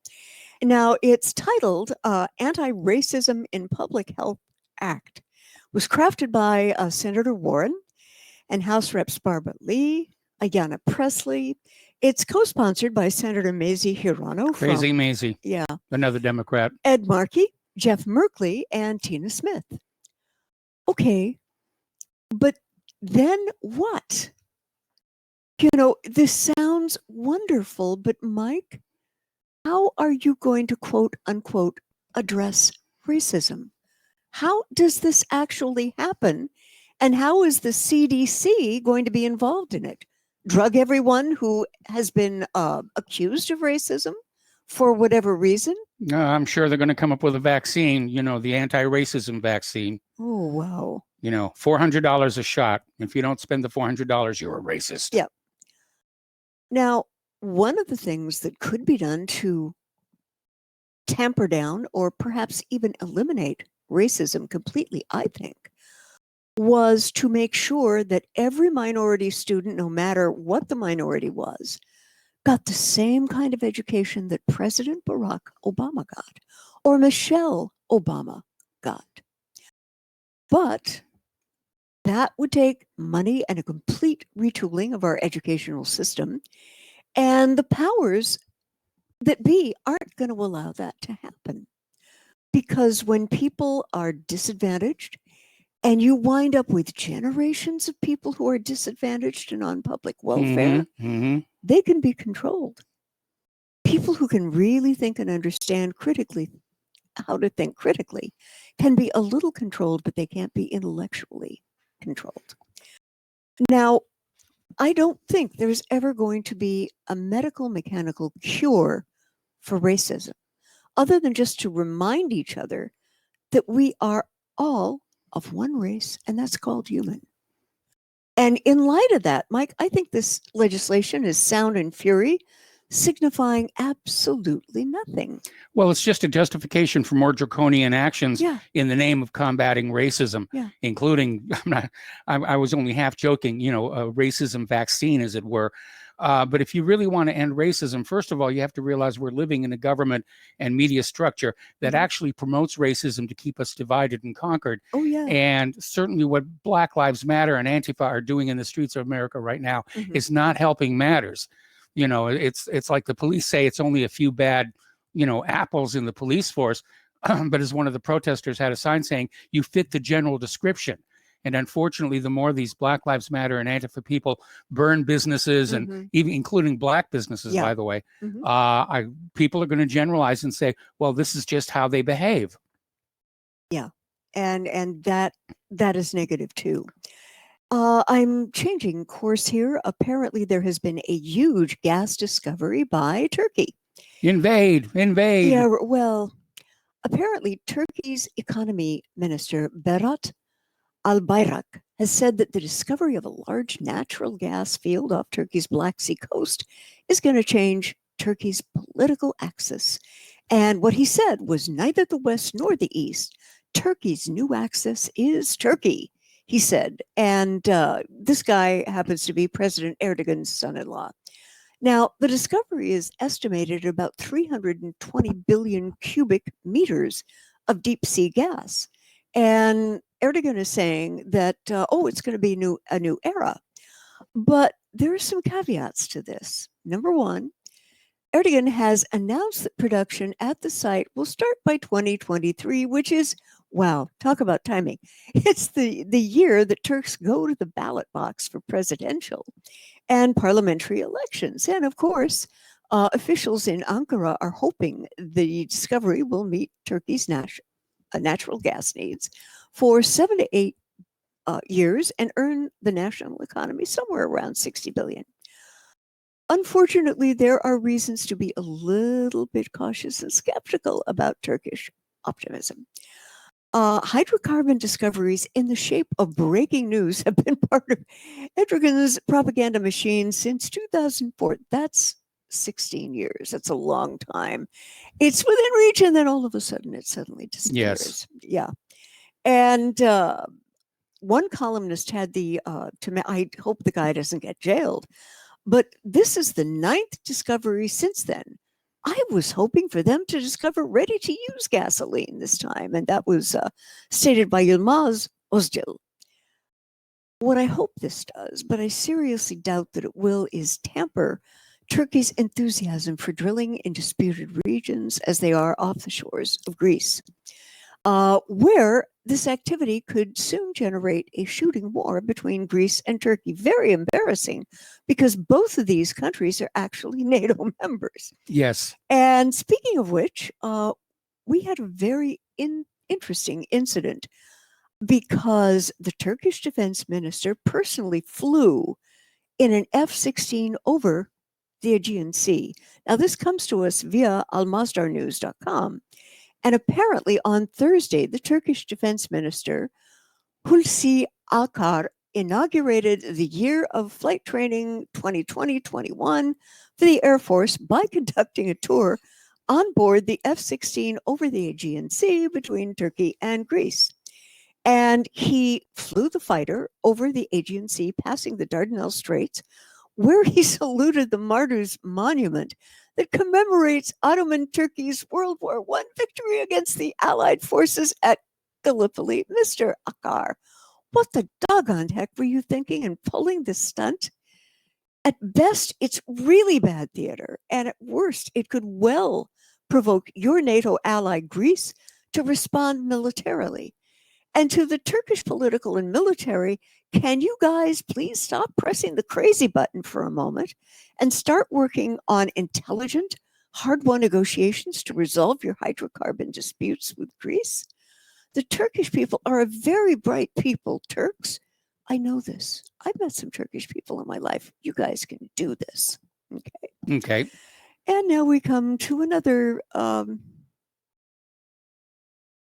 Speaker 20: Now, it's titled Anti-Racism in Public Health Act. It was crafted by Senator Warren and House Reps Barbara Lee, Ayanna Pressley. It's co-sponsored by Senator Mazie Hirono.
Speaker 3: Crazy Mazie.
Speaker 20: Yeah.
Speaker 3: Another Democrat.
Speaker 20: Ed Markey, Jeff Merkley, and Tina Smith. Okay, but then what? You know, this sounds wonderful, but Mike, how are you going to quote unquote address racism? How does this actually happen? And how is the CDC going to be involved in it? Drug everyone who has been accused of racism for whatever reason?
Speaker 3: I'm sure they're going to come up with a vaccine, you know, the anti-racism vaccine.
Speaker 20: Oh, wow.
Speaker 3: You know, $400 a shot. If you don't spend the $400, you're a racist.
Speaker 20: Yeah. Now, one of the things that could be done to tamper down or perhaps even eliminate racism completely, I think, was to make sure that every minority student, no matter what the minority was, got the same kind of education that President Barack Obama got or Michelle Obama got. But that would take money and a complete retooling of our educational system, and the powers that be aren't going to allow that to happen. Because when people are disadvantaged, and you wind up with generations of people who are disadvantaged and on public welfare, they can be controlled. People who can really think and understand critically how to think critically can be a little controlled, but they can't be intellectually controlled. Now, I don't think there's ever going to be a medical mechanical cure for racism, other than just to remind each other that we are all of one race, and that's called human. And in light of that, Mike, I think this legislation is sound and fury, signifying absolutely nothing.
Speaker 3: Well, it's just a justification for more draconian actions in the name of combating racism, including, I was only half joking, you know, a racism vaccine, as it were. But if you really want to end racism, first of all, you have to realize we're living in a government and media structure that actually promotes racism to keep us divided and conquered.
Speaker 20: Oh, yeah.
Speaker 3: And certainly what Black Lives Matter and Antifa are doing in the streets of America right now is not helping matters. You know, it's like the police say it's only a few bad, you know, apples in the police force. But as one of the protesters had a sign saying, you fit the general description. And unfortunately, the more these Black Lives Matter and Antifa people burn businesses, and even including Black businesses, by the way, people are going to generalize and say, well, this is just how they behave.
Speaker 20: Yeah. And that is negative too. I'm changing course here. Apparently, there has been a huge gas discovery by Turkey.
Speaker 3: Invade.
Speaker 20: Yeah, well, apparently, Turkey's economy minister, Berat Albayrak, has said that the discovery of a large natural gas field off Turkey's Black Sea coast is going to change Turkey's political axis. And what he said was neither the West nor the East Turkey's new axis is Turkey, he said. And this guy happens to be President Erdogan's son-in-law. Now, the discovery is estimated at about 320 billion cubic meters of deep sea gas. And Erdogan is saying that, it's going to be a new era. But there are some caveats to this. Number one, Erdogan has announced that production at the site will start by 2023, which is, wow, talk about timing. It's the year that Turks go to the ballot box for presidential and parliamentary elections. And of course, officials in Ankara are hoping the discovery will meet Turkey's natural gas needs for 7 to 8 years and earn the national economy somewhere around 60 billion. Unfortunately, there are reasons to be a little bit cautious and skeptical about Turkish optimism. Hydrocarbon discoveries in the shape of breaking news have been part of Erdogan's propaganda machine since 2004. That's 16 years. That's a long time. It's within reach, and then all of a sudden it suddenly disappears.
Speaker 3: Yes.
Speaker 20: Yeah. And one columnist had I hope the guy doesn't get jailed, but this is the 9th discovery since then. I was hoping for them to discover ready-to-use gasoline this time, and that was stated by Yilmaz Özdil. What I hope this does, but I seriously doubt that it will, is tamper Turkey's enthusiasm for drilling in disputed regions as they are off the shores of Greece, where this activity could soon generate a shooting war between Greece and Turkey. Very embarrassing, because both of these countries are actually NATO members.
Speaker 3: Yes.
Speaker 20: And speaking of which, we had a very interesting incident because the Turkish defense minister personally flew in an F-16 over the Aegean Sea. Now, this comes to us via almazdarnews.com. And apparently on Thursday, the Turkish defense minister, Hulusi Akar, inaugurated the year of flight training 2020-21 for the Air Force by conducting a tour on board the F-16 over the Aegean Sea between Turkey and Greece. And he flew the fighter over the Aegean Sea, passing the Dardanelles Straits, where he saluted the Martyrs Monument that commemorates Ottoman Turkey's World War I victory against the Allied forces at Gallipoli. Mr. Akar, what the doggone heck were you thinking in pulling this stunt? At best, it's really bad theater, and at worst, it could well provoke your NATO ally Greece to respond militarily. And to the Turkish political and military, can you guys please stop pressing the crazy button for a moment and start working on intelligent, hard-won negotiations to resolve your hydrocarbon disputes with Greece? The Turkish people are a very bright people. Turks, I know this. I've met some Turkish people in my life. You guys can do this. Okay.
Speaker 3: Okay.
Speaker 20: And now we come to another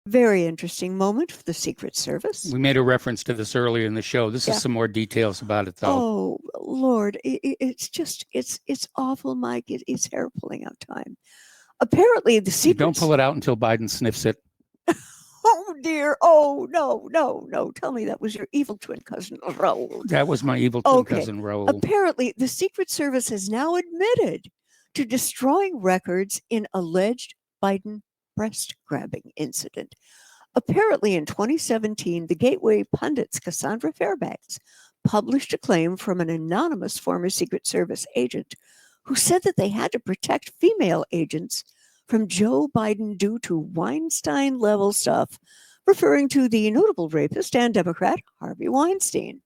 Speaker 20: very interesting moment for the Secret Service.
Speaker 3: We made a reference to this earlier in the show. This is some more details about it, though.
Speaker 20: Oh, Lord. It's just, it's awful, Mike. It's hair pulling out time. Apparently, the Secret...
Speaker 3: Don't pull it out until Biden sniffs it.
Speaker 20: Oh, dear. Oh, no. Tell me that was your evil twin cousin, Raul.
Speaker 3: That was my evil twin cousin, Raul.
Speaker 20: Apparently, the Secret Service has now admitted to destroying records in alleged Biden breast grabbing incident. Apparently, in 2017, the Gateway pundits Cassandra Fairbanks published a claim from an anonymous former Secret Service agent who said that they had to protect female agents from Joe Biden due to Weinstein-level stuff, referring to the notable rapist and Democrat Harvey Weinstein.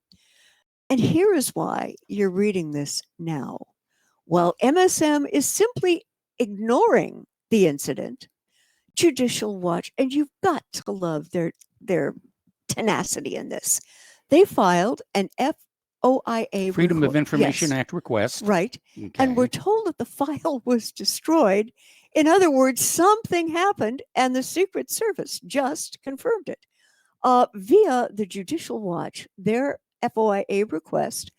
Speaker 20: And here is why you're reading this now. While MSM is simply ignoring the incident, Judicial Watch, and you've got to love their tenacity in this. They filed an FOIA
Speaker 3: Freedom of Information Act request.
Speaker 20: Right.
Speaker 3: Okay.
Speaker 20: And we're told that the file was destroyed. In other words, something happened and the Secret Service just confirmed it. Via the Judicial Watch, their FOIA request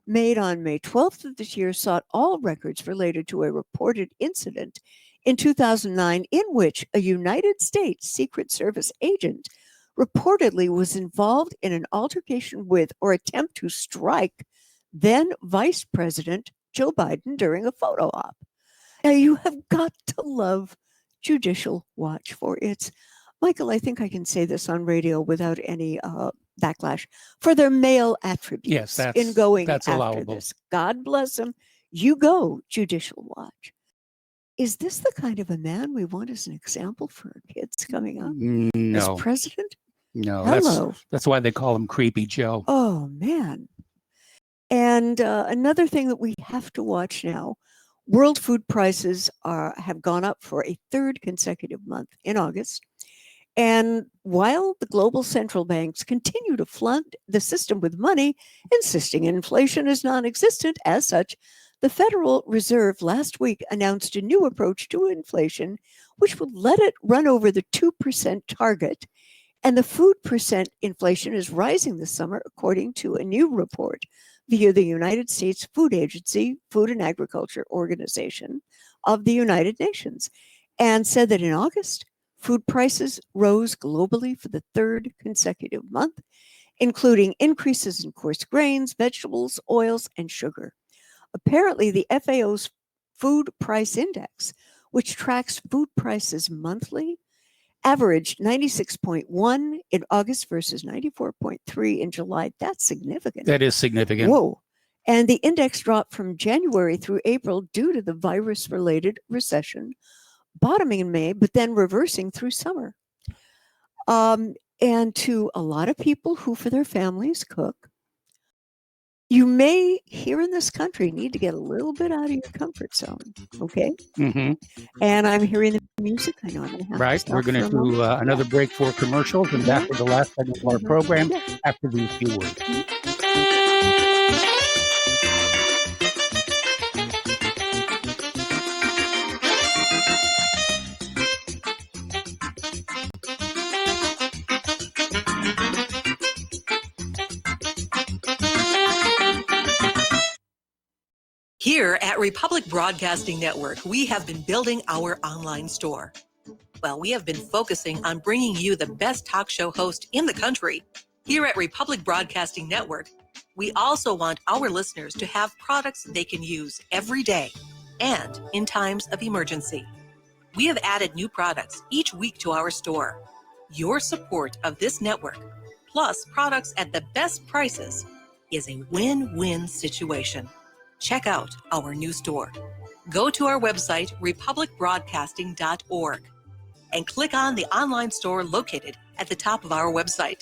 Speaker 20: made on May 12th of this year sought all records related to a reported incident in 2009 in which a United States Secret Service agent reportedly was involved in an altercation with or attempt to strike then Vice President Joe Biden during a photo op. Now, you have got to love Judicial Watch for its, Michael, I think I can say this on radio without any backlash, for their male attributes in going after
Speaker 3: allowable.
Speaker 20: this. God bless them. You go, Judicial Watch. Is this the kind of a man we want as an example for our kids coming up?
Speaker 3: No.
Speaker 20: As president?
Speaker 3: No.
Speaker 20: Hello.
Speaker 3: That's why they call him Creepy Joe.
Speaker 20: Oh, man. And another thing that we have to watch now, world food prices have gone up for a third consecutive month in August. And while the global central banks continue to flood the system with money, insisting inflation is non-existent, as such, the Federal Reserve last week announced a new approach to inflation, which would let it run over the 2% target. And the food percent inflation is rising this summer, according to a new report via the United States Food Agency, Food and Agriculture Organization of the United Nations, and said that in August, food prices rose globally for the third consecutive month, including increases in coarse grains, vegetables, oils, and sugar. Apparently, the FAO's Food Price Index, which tracks food prices monthly, averaged 96.1 in August versus 94.3 in July. That's significant.
Speaker 3: That is significant.
Speaker 20: Whoa. And the index dropped from January through April due to the virus-related recession, bottoming in May, but then reversing through summer. And to a lot of people who, for their families, cook, you may, here in this country, need to get a little bit out of your comfort zone, okay?
Speaker 3: Mm-hmm.
Speaker 20: And I'm hearing the music. I know I'm going to have to
Speaker 3: Right.
Speaker 20: stop
Speaker 3: We're going
Speaker 20: for
Speaker 3: to
Speaker 20: a moment.
Speaker 3: do another break for commercials and back to the last segment of our program after these few words.
Speaker 11: Here at Republic Broadcasting Network, we have been building our online store. Well, we have been focusing on bringing you the best talk show host in the country. Here at Republic Broadcasting Network, we also want our listeners to have products they can use every day and in times of emergency. We have added new products each week to our store. Your support of this network, plus products at the best prices, is a win-win situation. Check out our new store. Go to our website, republicbroadcasting.org, and click on the online store located at the top of our website.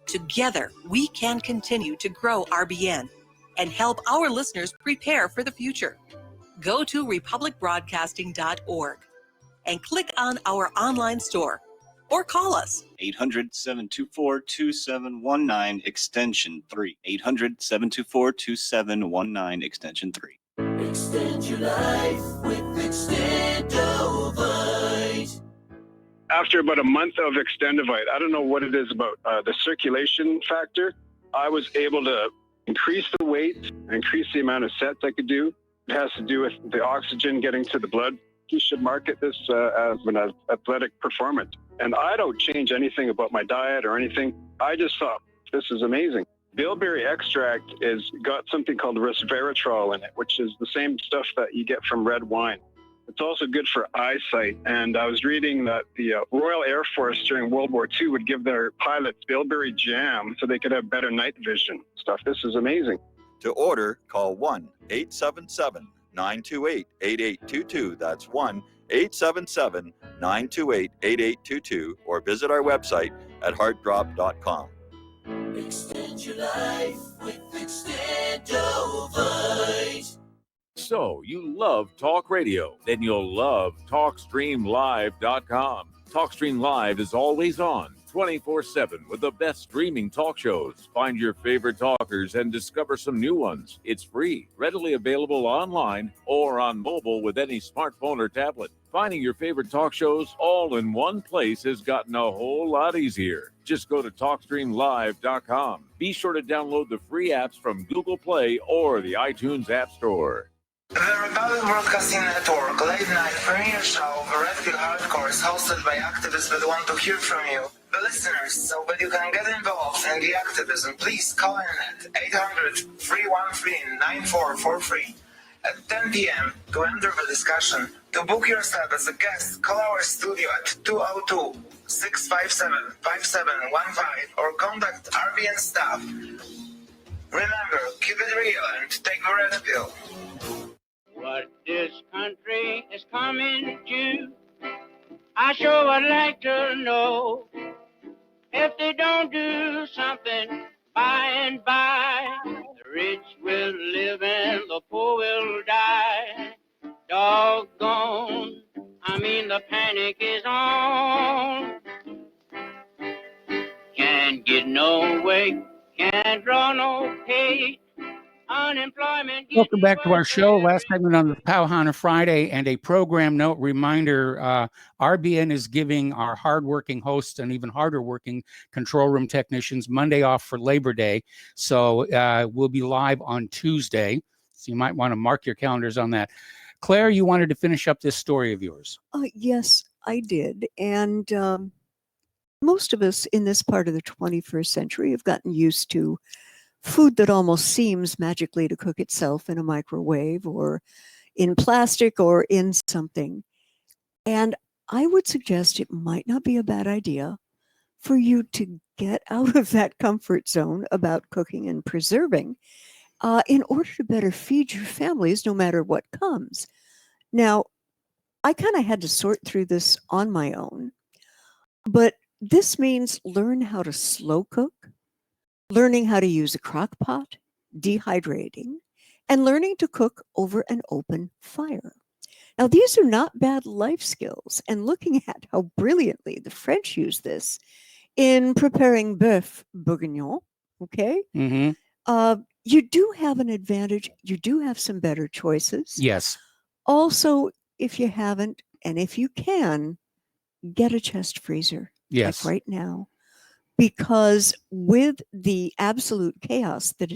Speaker 11: Together, we can continue to grow RBN and help our listeners prepare for the future. Go to republicbroadcasting.org and click on our online store or call us.
Speaker 12: 800-724-2719, extension 3. 800-724-2719, extension 3.
Speaker 9: Extend your life with Extendovite.
Speaker 13: After about a month of Extendovite, I don't know what it is about the circulation factor. I was able to increase the weight, increase the amount of sets I could do. It has to do with the oxygen getting to the blood. You should market this as an athletic performance. And I don't change anything about my diet or anything. I just thought, this is amazing. Bilberry extract is got something called resveratrol in it, which is the same stuff that you get from red wine. It's also good for eyesight. And I was reading that the Royal Air Force during World War II would give their pilots bilberry jam so they could have better night vision stuff. This is amazing.
Speaker 10: To order, call 1-877-928-8822. That's 1-877-928-8822, or visit our website at heartdrop.com.
Speaker 9: Extend your life with Extendovite.
Speaker 7: So, you love talk radio? Then you'll love TalkStreamLive.com. TalkStream Live is always on, 24/7 with the best streaming talk shows. Find your favorite talkers and discover some new ones. It's free, readily available online or on mobile with any smartphone or tablet. Finding your favorite talk shows all in one place has gotten a whole lot easier. Just go to TalkStreamLive.com. Be sure to download the free apps from Google Play or the iTunes App Store.
Speaker 14: The Republic Broadcasting Network late night premiere show The Red Pill Hardcore is hosted by activists that want to hear from you. the listeners, so that you can get involved in the activism, please call in at 800-313-9443 at 10 p.m. to enter the discussion. To book yourself as a guest, call our studio at 202-657-5715 or contact RBN staff. Remember, keep it real and take the red pill.
Speaker 2: What this country is coming to, I sure would like to know. If they don't do something by and by, the rich will live and the poor will die. Doggone, I mean the panic is on. Can't get no way, can't draw no pay. Unemployment.
Speaker 3: Welcome back to our show. Last segment on the Powhana Friday, and a program note reminder. RBN is giving our hardworking hosts and even harder working control room technicians Monday off for Labor Day. So we'll be live on Tuesday. So you might want to mark your calendars on that. Claire, you wanted to finish up this story of yours.
Speaker 20: Yes, I did. And most of us in this part of the 21st century have gotten used to food that almost seems magically to cook itself in a microwave or in plastic or in something. And I would suggest it might not be a bad idea for you to get out of that comfort zone about cooking and preserving in order to better feed your families no matter what comes. Now, I kind of had to sort through this on my own, but this means learn how to slow cook, learning how to use a crock pot, dehydrating, and learning to cook over an open fire. Now, these are not bad life skills, and looking at how brilliantly the French use this in preparing bœuf bourguignon, okay?
Speaker 3: Mm-hmm.
Speaker 20: You do have an advantage. You do have some better choices.
Speaker 3: Yes.
Speaker 20: Also, if you haven't, and if you can, get a chest freezer.
Speaker 3: Yes.
Speaker 20: Like right now. Because with the absolute chaos that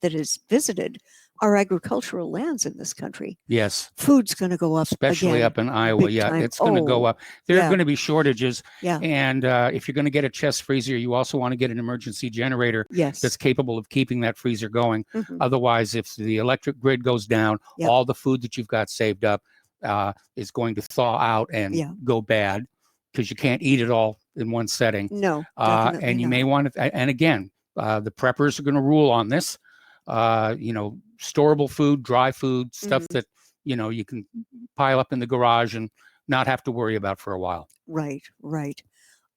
Speaker 20: has visited our agricultural lands in this country,
Speaker 3: Yes.
Speaker 20: food's going to go up,
Speaker 3: Especially
Speaker 20: again,
Speaker 3: up in Iowa.
Speaker 20: big
Speaker 3: Yeah,
Speaker 20: time.
Speaker 3: it's going to go up. There are going to be shortages.
Speaker 20: Yeah.
Speaker 3: And if you're going to get a chest freezer, you also want to get an emergency generator
Speaker 20: Yes.
Speaker 3: that's capable of keeping that freezer going.
Speaker 20: Mhm.
Speaker 3: Otherwise, if the electric grid goes down,
Speaker 20: Yep.
Speaker 3: all the food that you've got saved up is going to thaw out and
Speaker 20: Yeah.
Speaker 3: go bad, because you can't eat it all in one setting.
Speaker 20: No,
Speaker 3: And you may want to, and again, the preppers are going to rule on this. Storable food, dry food, stuff that, you can pile up in the garage and not have to worry about for a while.
Speaker 20: Right, right.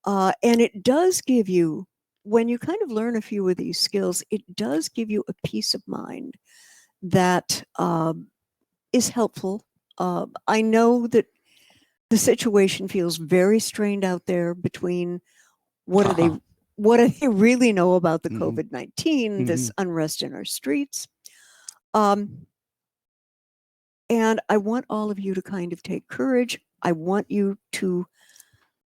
Speaker 20: And it does give you, when you kind of learn a few of these skills, it does give you a peace of mind that is helpful. I know that the situation feels very strained out there between what do they really know about the COVID-19, this unrest in our streets. And I want all of you to kind of take courage. I want you to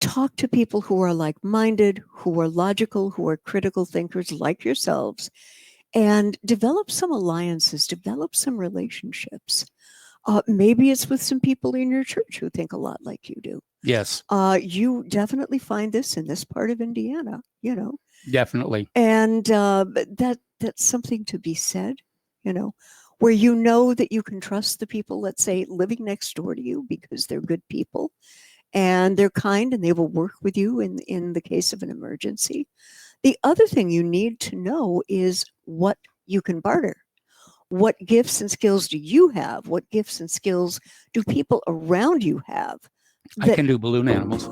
Speaker 20: talk to people who are like-minded, who are logical, who are critical thinkers like yourselves, and develop some alliances, develop some relationships. Maybe it's with some people in your church who think a lot like you do.
Speaker 3: Yes.
Speaker 20: You definitely find this in this part of Indiana,
Speaker 3: Definitely.
Speaker 20: and that's something to be said, where you know that you can trust the people, let's say, living next door to you because they're good people and they're kind and they will work with you in the case of an emergency. The other thing you need to know is what you can barter. What gifts and skills do you have? What gifts and skills do people around you have?
Speaker 3: I can do balloon animals.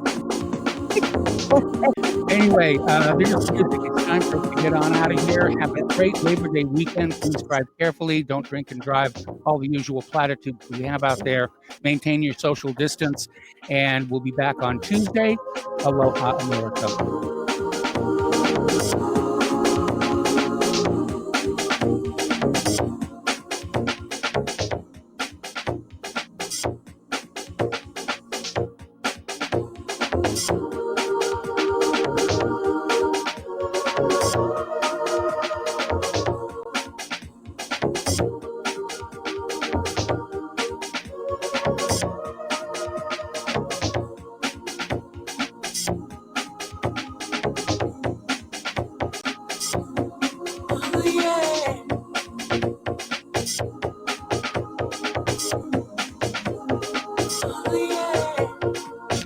Speaker 3: Anyway, there's music. It's time for us to get on out of here. Have a great Labor Day weekend. Please drive carefully. Don't drink and drive. All the usual platitudes we have out there. Maintain your social distance. And we'll be back on Tuesday. Aloha, America.
Speaker 9: Thank you.